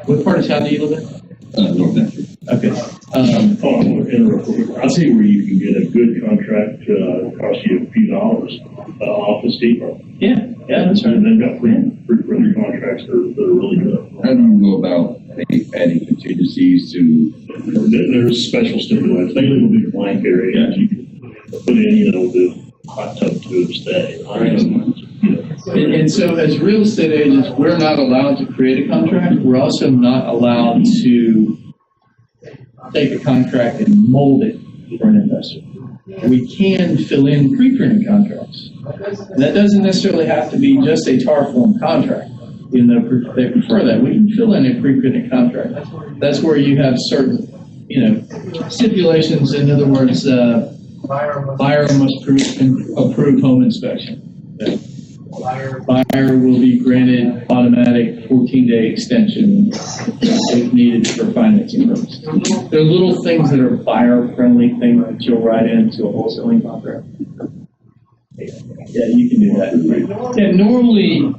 What part of town do you live in? North Country. Okay. I'll see where you can get a good contract, cost you a few dollars, Office Depot. Yeah, that's right. And they've got free contracts that are really good. How do you go about adding contingencies to? There's special stipulations. They leave a big blank area. You can put in, the hot tub to stay. And so as real estate agents, we're not allowed to create a contract. We're also not allowed to take a contract and mold it for an investor. We can fill in pre-printed contracts. And that doesn't necessarily have to be just a TAR form contract. Even though they prefer that, we can fill in a pre-printed contract. That's where you have certain, stipulations. In other words, buyer must approve home inspection. Buyer will be granted automatic 14-day extension if needed for financing purposes. There are little things that are buyer-friendly things that you'll write into a wholesaling contract. Yeah, you can do that. Yeah, normally,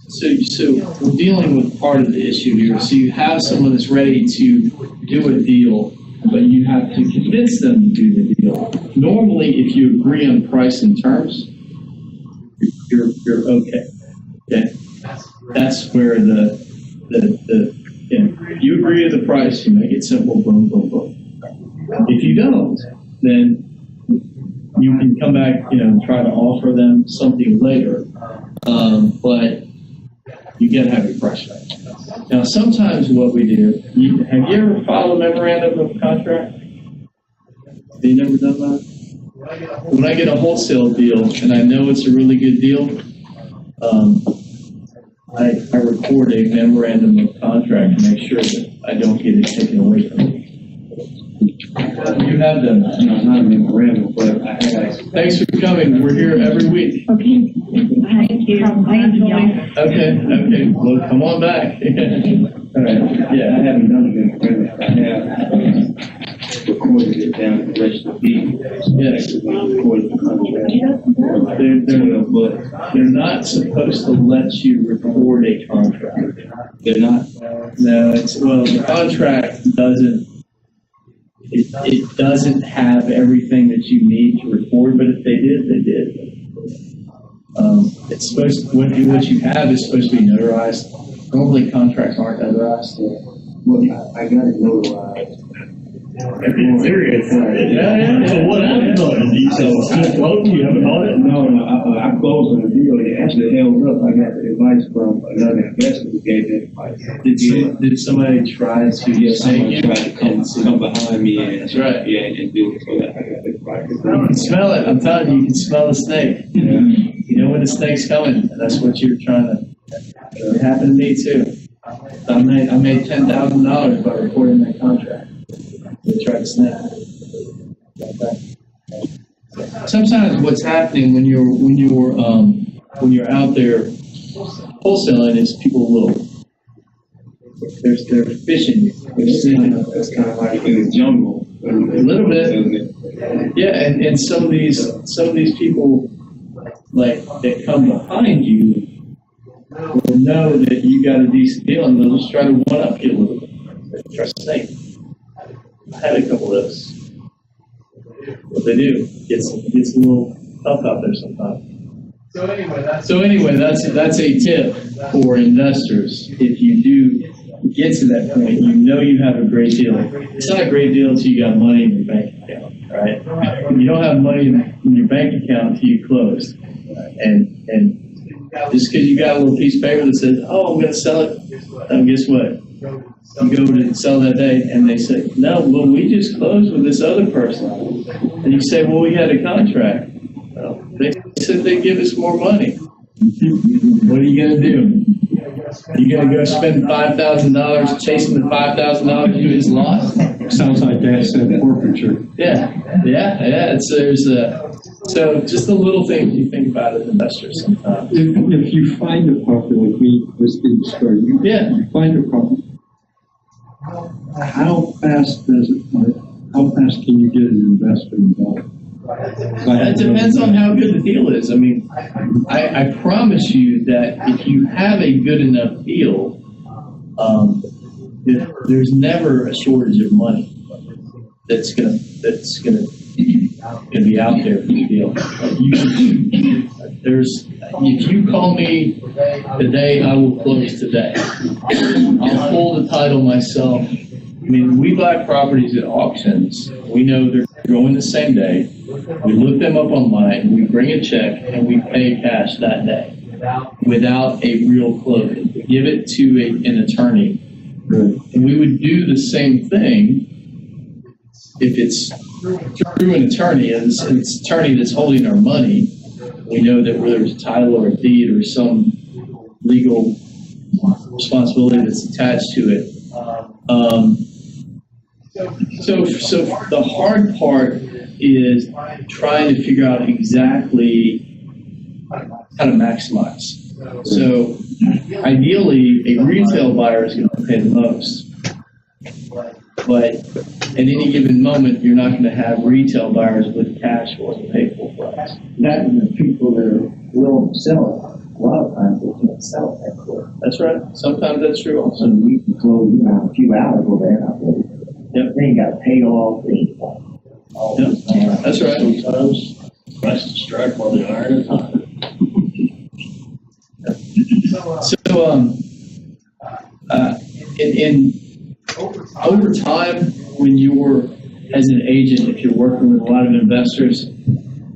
so we're dealing with part of the issue here. So you have someone that's ready to do a deal, but you have to convince them to do the deal. Normally, if you agree on price and terms, you're okay. Okay, that's where You agree to the price, you make it simple, boom, boom, boom. If you don't, then you can come back, and try to offer them something later. But you gotta have your price right. Now, sometimes what we do, have you ever filed a memorandum of contract? Have you never done that? When I get a wholesale deal and I know it's a really good deal, I record a memorandum of contract to make sure that I don't get it taken away from me. You have done that. No, not a memorandum, but I have. Thanks for coming. We're here every week. Okay. Thank you. Thank you. Okay. Well, come on back. All right. Yeah. I haven't done a memorandum, but I have recorded it down in the register of deeds. Yes. Recorded the contract. They're not supposed to let you record a contract. They're not. No, the contract doesn't. It doesn't have everything that you need to record, but if they did, they did. It's supposed to, what you have is supposed to be notarized. Normally, contracts aren't notarized. Well, I got it notarized. Serious. Yeah. So what happened on it? You said, well, you haven't on it? No, I closed on the deal. It actually held up. I got the advice from another investor who gave me advice. Did somebody try to Someone tried to come behind me and That's right. and do it so that I got the advice. You can smell it. I'm telling you, you can smell the snake. Yeah. You know when the snake's coming. And that's what you're trying to. It happened to me too. I made $10,000 by recording that contract. They tried to snap it. Sometimes what's happening when you're out there wholesaling is people will they're fishing. They're sitting. It's kind of like in the jungle. A little bit. Yeah, and some of these people like that come behind you will know that you got a decent deal and they'll just try to one up you a little bit. They try to snake. I had a couple of those. What they do gets a little tough out there sometimes. So anyway, that's a tip for investors. If you do get to that point, you have a great deal. It's not a great deal until you got money in your bank account, right? You don't have money in your bank account until you close. And just because you got a little piece of paper that says, "Oh, I'm going to sell it," guess what? You go to sell that day, and they say, "No, well, we just closed with this other person." And you say, "Well, we had a contract." Well, they said they'd give us more money. What are you going to do? You going to go spend $5,000 chasing the $5,000 you just lost? Sounds like asset forfeiture. Yeah. So just the little things you think about as investors sometimes. If you find a property like me, was in the story, you find a property. How fast can you get an investor involved? It depends on how good the deal is. I mean, I promise you that if you have a good enough deal, there's never a shortage of money that's gonna be out there for the deal. If you call me today, I will close today. I'll pull the title myself. I mean, we buy properties at auctions. We know they're going the same day. We look them up online. We bring a check and we pay cash that day without a real closing. We give it to an attorney. And we would do the same thing if it's through an attorney, and it's an attorney that's holding our money. We know that whether it's a title or a deed or some legal responsibility that's attached to it. So the hard part is trying to figure out exactly how to maximize. So ideally, a retail buyer is going to pay the most. But at any given moment, you're not going to have retail buyers with cash for to pay full price. That and the people that are willing to sell it, a lot of times they can't sell it that quick. That's right. Sometimes that's true also. So we can close a few hours over there. Yep. They ain't got paid off. Yep. That's right. Sometimes prices strike while the iron is hot. And over time, when you're, as an agent, if you're working with a lot of investors,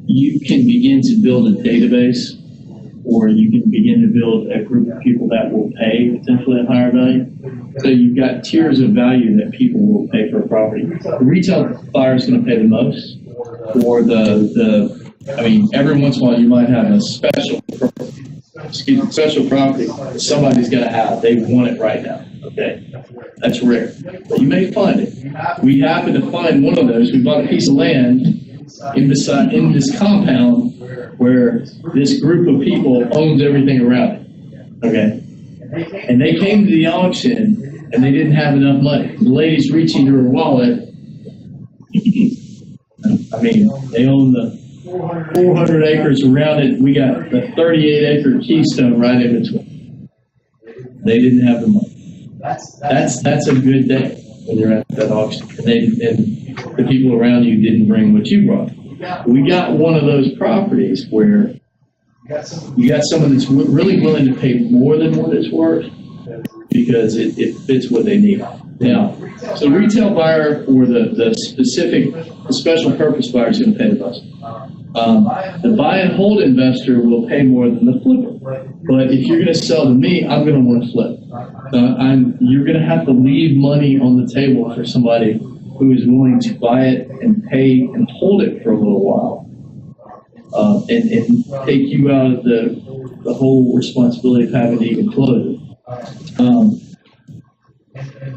you can begin to build a database, or you can begin to build a group of people that will pay potentially a higher value. So you've got tiers of value that people will pay for a property. The retail buyer is going to pay the most, or every once in a while you might have a special property that somebody's got to have. They want it right now. Okay, that's rare, but you may find it. We happen to find one of those. We bought a piece of land in this compound where this group of people owns everything around it. Okay, and they came to the auction and they didn't have enough money. The lady's reaching to her wallet. They own the 400 acres around it. We got the 38-acre keystone right in between. They didn't have the money. That's a good day when you're at that auction. And the people around you didn't bring what you brought. We got one of those properties where you got someone that's really willing to pay more than what it's worth because it fits what they need. Now, so the retail buyer or the special purpose buyer is going to pay the most. The buy and hold investor will pay more than the flipper. But if you're going to sell to me, I'm going to want to flip. You're going to have to leave money on the table for somebody who is willing to buy it and pay and hold it for a little while, and take you out of the whole responsibility of having to even close it.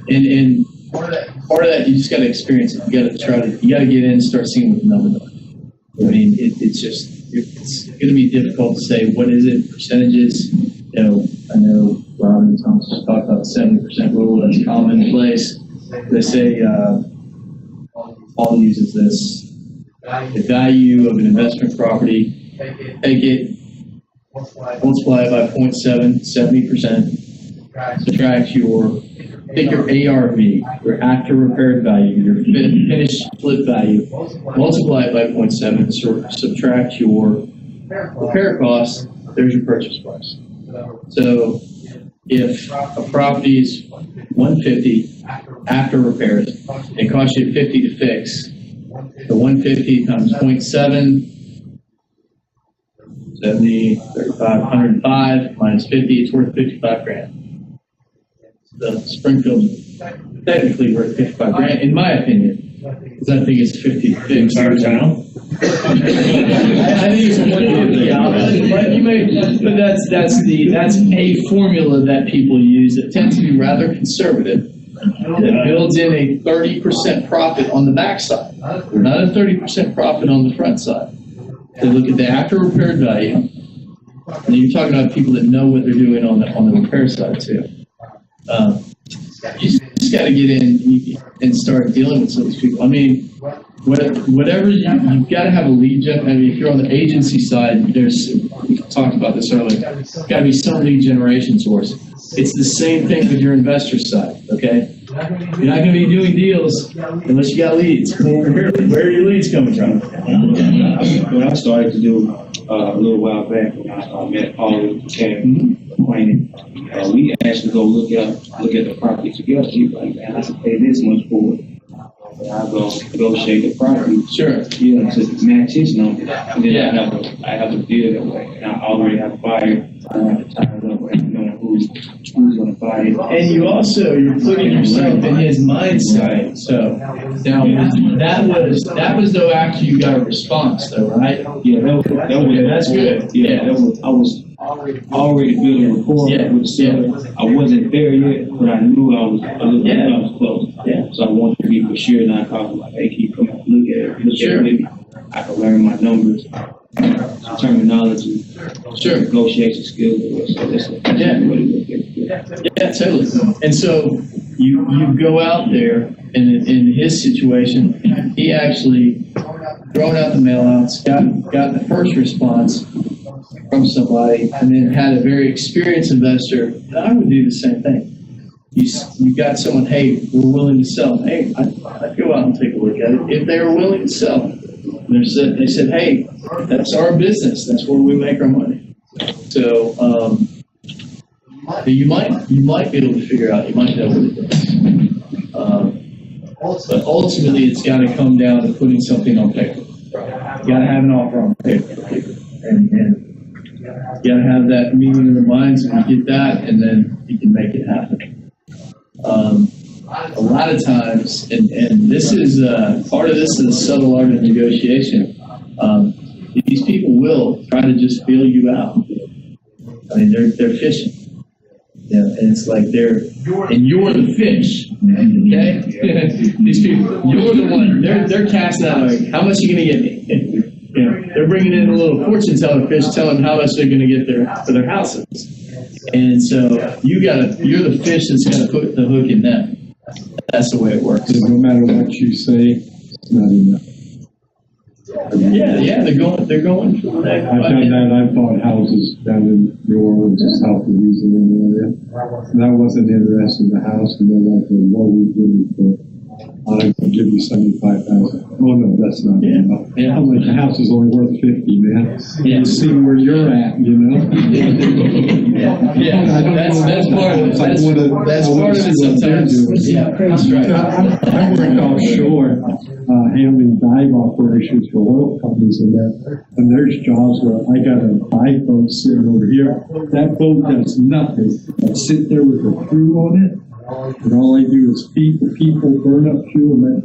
And part of that, you just got to experience it. You got to get in and start seeing what the numbers are. It's going to be difficult to say what is it, percentages. I know Rob and Thomas just talked about the 70% rule that's commonplace. They say Paul uses this: the value of an investment property, take it, multiply it by 0.7, 70%, subtract take your ARV, your after repaired value, your finished split value, multiply it by 0.7, subtract your repair costs, there's your purchase price. So if a property is $150 after repairs, it costs you $50 to fix. The $150 times 0.7, 70, 35, 105 minus 50, it's worth $55,000. The Springfield's technically worth $55,000, in my opinion, because I think it's 50 to fix. Entire town? I think it's but that's a formula that people use that tends to be rather conservative. That builds in a 30% profit on the backside, not a 30% profit on the front side. They look at the after repaired value, and you're talking about people that know what they're doing on the repair side too. You just got to get in and start dealing with some of these people. Whatever you've got to have a lead gen. If you're on the agency side, we talked about this earlier. Got to be some lead generation source. It's the same thing with your investor side. Okay, you're not going to be doing deals unless you got leads. Where are your leads coming from? What I started to do a little while back when I met Paul, became acquainted, we actually go look at the property together. He's like, man, I should pay this much for it. And I go negotiate the property. Sure. Yeah, to match his number. And then I have a deal that way. And I already have a buyer. I don't have to tie it up and knowing who's going to buy it. And you're putting yourself in his mindset. So now that was though after you got a response though, right? Yeah, that's good. Yeah, I was already building rapport with the seller. I wasn't there yet, but I knew I was close. Yeah. So I wanted to be for sure, and I called him like, hey, can you come out and look at it with me? I can learn my numbers, terminology, negotiation skills. So that's totally. And so you go out there, and in his situation, he actually thrown out the mail outs, got the first response from somebody, and then had a very experienced investor. And I would do the same thing. You got someone, hey, we're willing to sell. Hey, I'd go out and take a look at it. If they were willing to sell, they said, hey, that's our business. That's where we make our money. So You might be able to figure out, you might know what it is. But ultimately, it's got to come down to putting something on paper. You got to have an offer on paper, and you got to have that meeting in the minds, and you get that, and then you can make it happen. A lot of times, and this is part of this is a subtle art of negotiation. These people will try to just feel you out. I mean, they're fishing. Yeah, and it's like you're the fish, okay? These people, you're the one. They're casting out like, how much are you gonna get me? You know, they're bringing in a little fortune teller fish, telling them how much they're gonna get for their houses. And so you're the fish that's gonna put the hook in them. That's the way it works. No matter what you say, it's not enough. Yeah, they're going for that. I've done that. I bought houses down in New Orleans, South Louisiana area. And I wasn't interested in the house, and they're like, what are we doing for? I can give you $75,000. Oh no, that's not enough. Yeah. I'm like, the house is only worth $50, man. Yeah. You see where you're at, you know? Yeah, that's part of it. That's part of it sometimes. Yeah, that's right. I worked offshore, handling dive operations for oil companies and there's jobs where I got a dive boat sitting over here. That boat does nothing but sit there with a crew on it. And all I do is feed the people, burn up fuel, and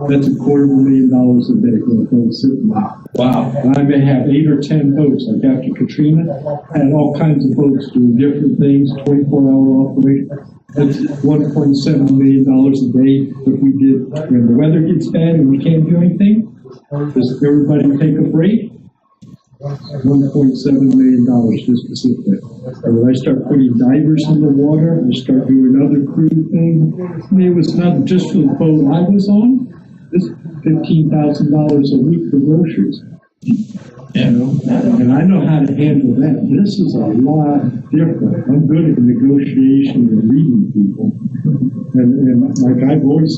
that's $250,000 a day for a boat sitting there. Wow. And I may have 8 or 10 boats, like after Katrina, I had all kinds of boats doing different things, 24-hour operation. That's $1.7 million a day if we did, when the weather gets bad and we can't do anything, does everybody take a break? $1.7 million just to sit there. And when I start putting divers in the water, I start doing other crew things. I mean, it was not just for the boat I was on. This $15,000 a week for groceries. Yeah. You know? And I know how to handle that. This is a lot different. I'm good at negotiation and reading people. And like I've always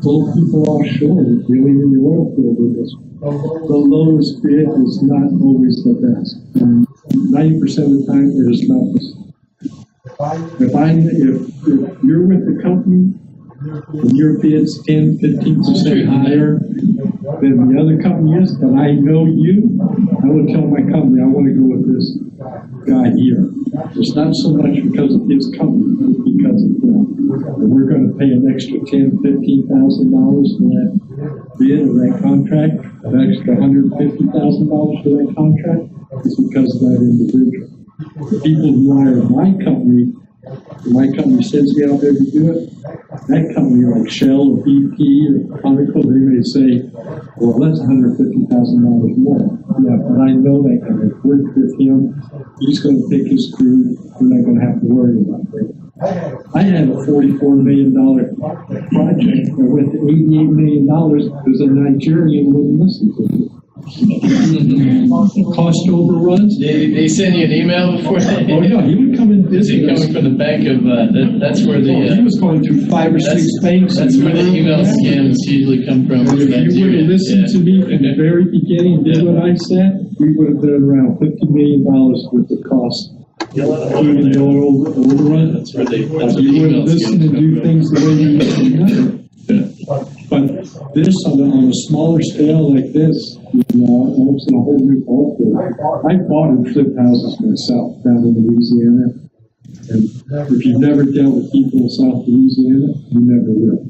told people offshore, dealing in the oil field with this, the lowest bid is not always the best. 90% of the time, it is not. If you're with the company and your bid's 10, 15% higher than the other company is, but I know you, I will tell my company I want to go with this guy here. It's not so much because of his company, it's because of them. We're going to pay an extra $10,000, $15,000 for that bid or that contract, an extra $150,000 for that contract. It's because of that individual. The people who hire my company sends me out there to do it. That company, like Shell or BP or Conoco, they may say, well, that's $150,000 more. Yeah, but I know that guy. I've worked with him. He's going to pick his crew. We're not going to have to worry about that. I had a $44 million project that went to $88 million because a Nigerian wouldn't listen to it. Cost overruns. They send you an email before that? Oh, yeah, he would come in. Is he coming from the bank of, that's where the... he was going through 5 or 6 banks. That's where the email scams usually come from. If you would have listened to me from the very beginning, did what I said, we would have been around $50 million worth of cost. Including the overrun. That's where the you would listen and do things the way you used to. But this on a smaller scale like this, it's in a whole new ballfield. I bought and flipped houses myself down in Louisiana. And if you've never dealt with people in South Louisiana, you never will.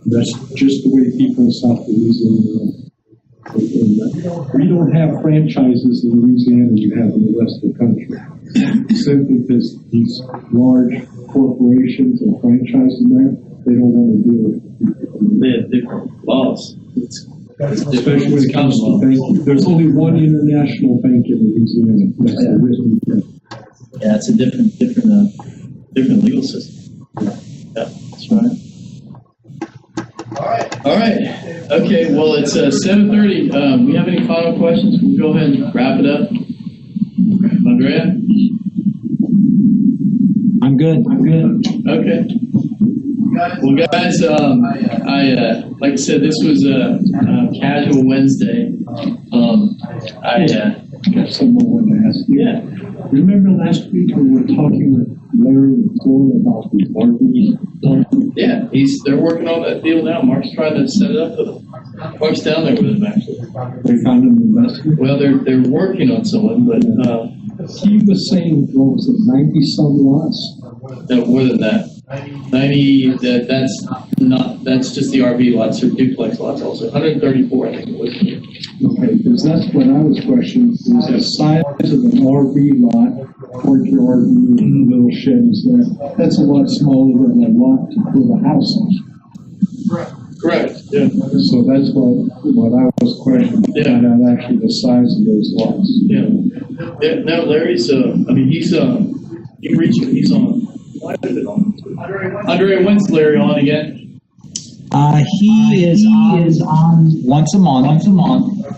That's just the way people in South Louisiana are. We don't have franchises in Louisiana you have in the rest of the country. Simply because these large corporations and franchises there, they don't want to deal with people. They have different laws. Especially when it comes to banking. There's only one international bank in Louisiana. That's the Whitney Bank. Yeah, it's a different legal system. Yeah, that's right. All right. Okay, well, it's 7:30. We have any final questions? We'll go ahead and wrap it up. Andrea? I'm good. Okay. Well, guys, like I said, this was a casual Wednesday. I got someone I wanted to ask you. Yeah. Remember last week when we were talking with Larry in Florida about the RV? Yeah, they're working on that deal now. Mark's trying to set it up with him. Mark's down there with him, actually. They found an investor? Well, they're working on someone, but, He was saying, what was it, 90-some lots? no, more than that. 90, that's just the RV lots, or duplex lots also. 134, I think it was. Okay, because that's what I was questioning, is the size of an RV lot, courtyard, and little sheds there. That's a lot smaller than a lot to put a house on. Correct, yeah. So that's what I was questioning, Yeah. find out actually the size of those lots. Yeah. Yeah, no, Larry's, he's, you can reach him, he's on. Why is it on? Andre, when's Larry on again? He is on once a month,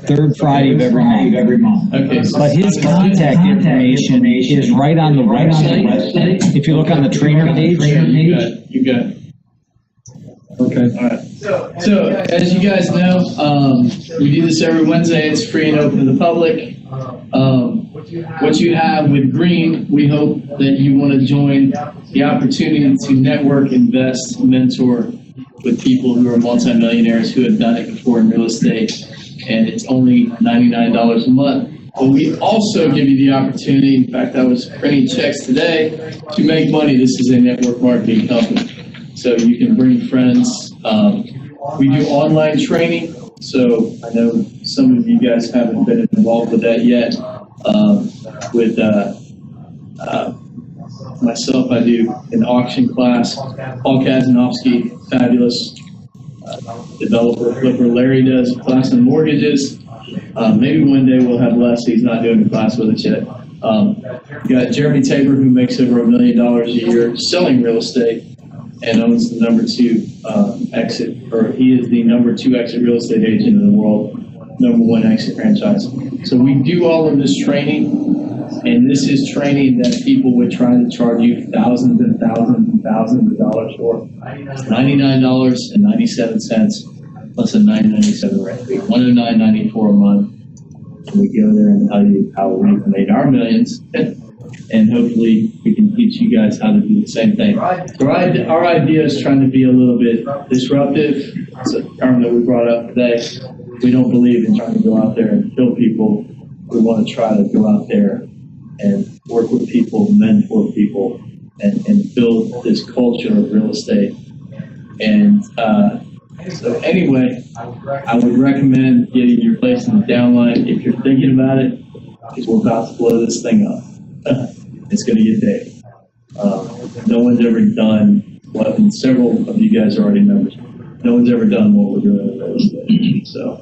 third Friday of every month. Okay. So But his contact information is right on the website. If you look on the trainer page. You got it. Okay. All right. So, as you guys know, we do this every Wednesday. It's free and open to the public. What you have with Green, we hope that you want to join the opportunity to network, invest, mentor with people who are multimillionaires who have done it before in real estate. And it's only $99 a month. But we also give you the opportunity, in fact, I was printing checks today, to make money. This is a network marketing company. So you can bring friends. We do online training. So I know some of you guys haven't been involved with that yet. With myself, I do an auction class. Paul Kazanowski, fabulous developer, flipper. Larry does a class on mortgages. Maybe one day we'll have Les. He's not doing a class with us yet. You got Jeremy Tabor, who makes over $1 million a year selling real estate and owns the number 2 exit, or he is the number 2 exit real estate agent in the world, number 1 exit franchise. So we do all of this training, and this is training that people would try to charge you thousands and thousands and thousands of dollars for. It's $99.97 plus a $9.97 rent fee, $109.94 a month. And we go there and tell you how we've made our millions. And hopefully we can teach you guys how to do the same thing. So our idea is trying to be a little bit disruptive. It's a term that we brought up today. We don't believe in trying to go out there and kill people. We want to try to go out there and work with people, mentor people, and build this culture of real estate. And so anyway, I would recommend getting your place in the downline if you're thinking about it, because we're about to blow this thing up. It's going to get big. No one's ever done what, and several of you guys are already members. No one's ever done what we're doing in real estate. So,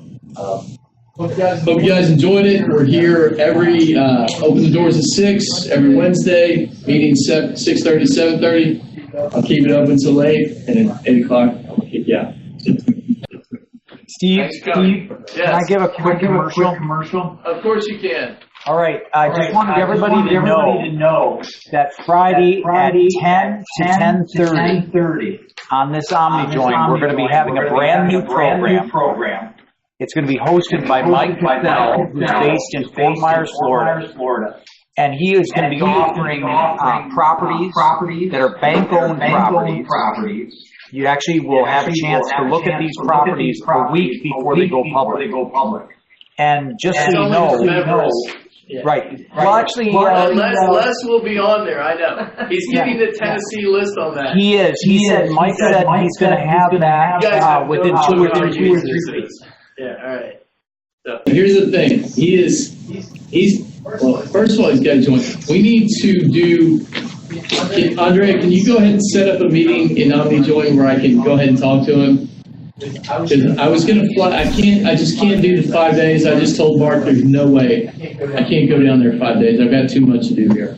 hope you guys enjoyed it. We're here every, open the doors at 6, every Wednesday, meeting 6:30 to 7:30. I'll keep it open till 8, and at 8 o'clock, I'm going to kick you out. Steve, can I give a quick commercial? Of course you can. All right, I just wanted everybody to know that Friday at 10 to 10:30 on this OmniJoin, we're going to be having a brand new program. It's going to be hosted by Mike Patel, who's based in Fort Myers, Florida. And he is going to be offering properties that are bank-owned properties. You actually will have a chance to look at these properties a week before they go public. And just so you know, right. Well, actually, Les will be on there. I know. He's getting the Tennessee list on that. He is. Mike said he's going to have that within 2 or 3 weeks. Yeah. All right. So here's the thing. Well, first of all, he's got to join. We need to do. Andre, can you go ahead and set up a meeting in OmniJoin where I can go ahead and talk to him? Because I was going to fly. I just can't do the 5 days. I just told Mark there's no way I can't go down there 5 days. I've got too much to do here.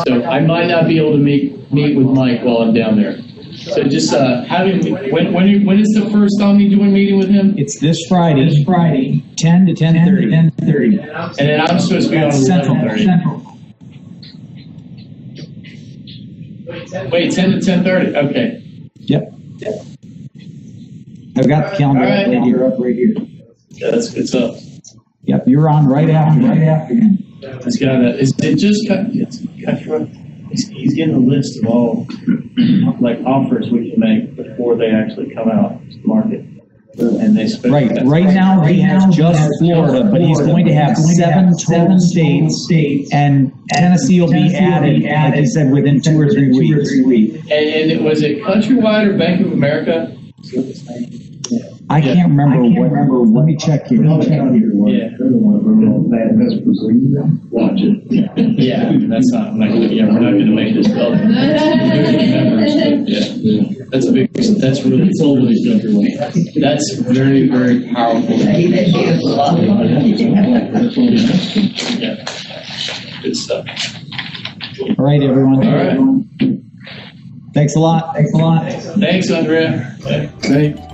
So I might not be able to meet with Mike while I'm down there. So just have him. When is the first OmniJoin meeting with him? It's this Friday, 10 to 10:30. And then I'm supposed to be on Central. Wait, 10 to 10:30. Okay. Yep. I've got the calendar up right here. Yeah, that's good stuff. Yep, you're on right after him. It's got that. Is it just cut? He's getting a list of all, like, offers we can make before they actually come out to the market. And they spend. Right now he has just Florida, but he's going to have seven total states, and Tennessee will be added, like he said, within 2 or 3 weeks. And was it Countrywide or Bank of America? I can't remember what, let me check here. Yeah. Watch it. Yeah, that's not, like, yeah, we're not gonna make this up. Yeah, that's a big, that's really, that's very, very powerful. Yeah, good stuff. All right, everyone. All right. Thanks a lot. Thanks, Andrea. Thanks.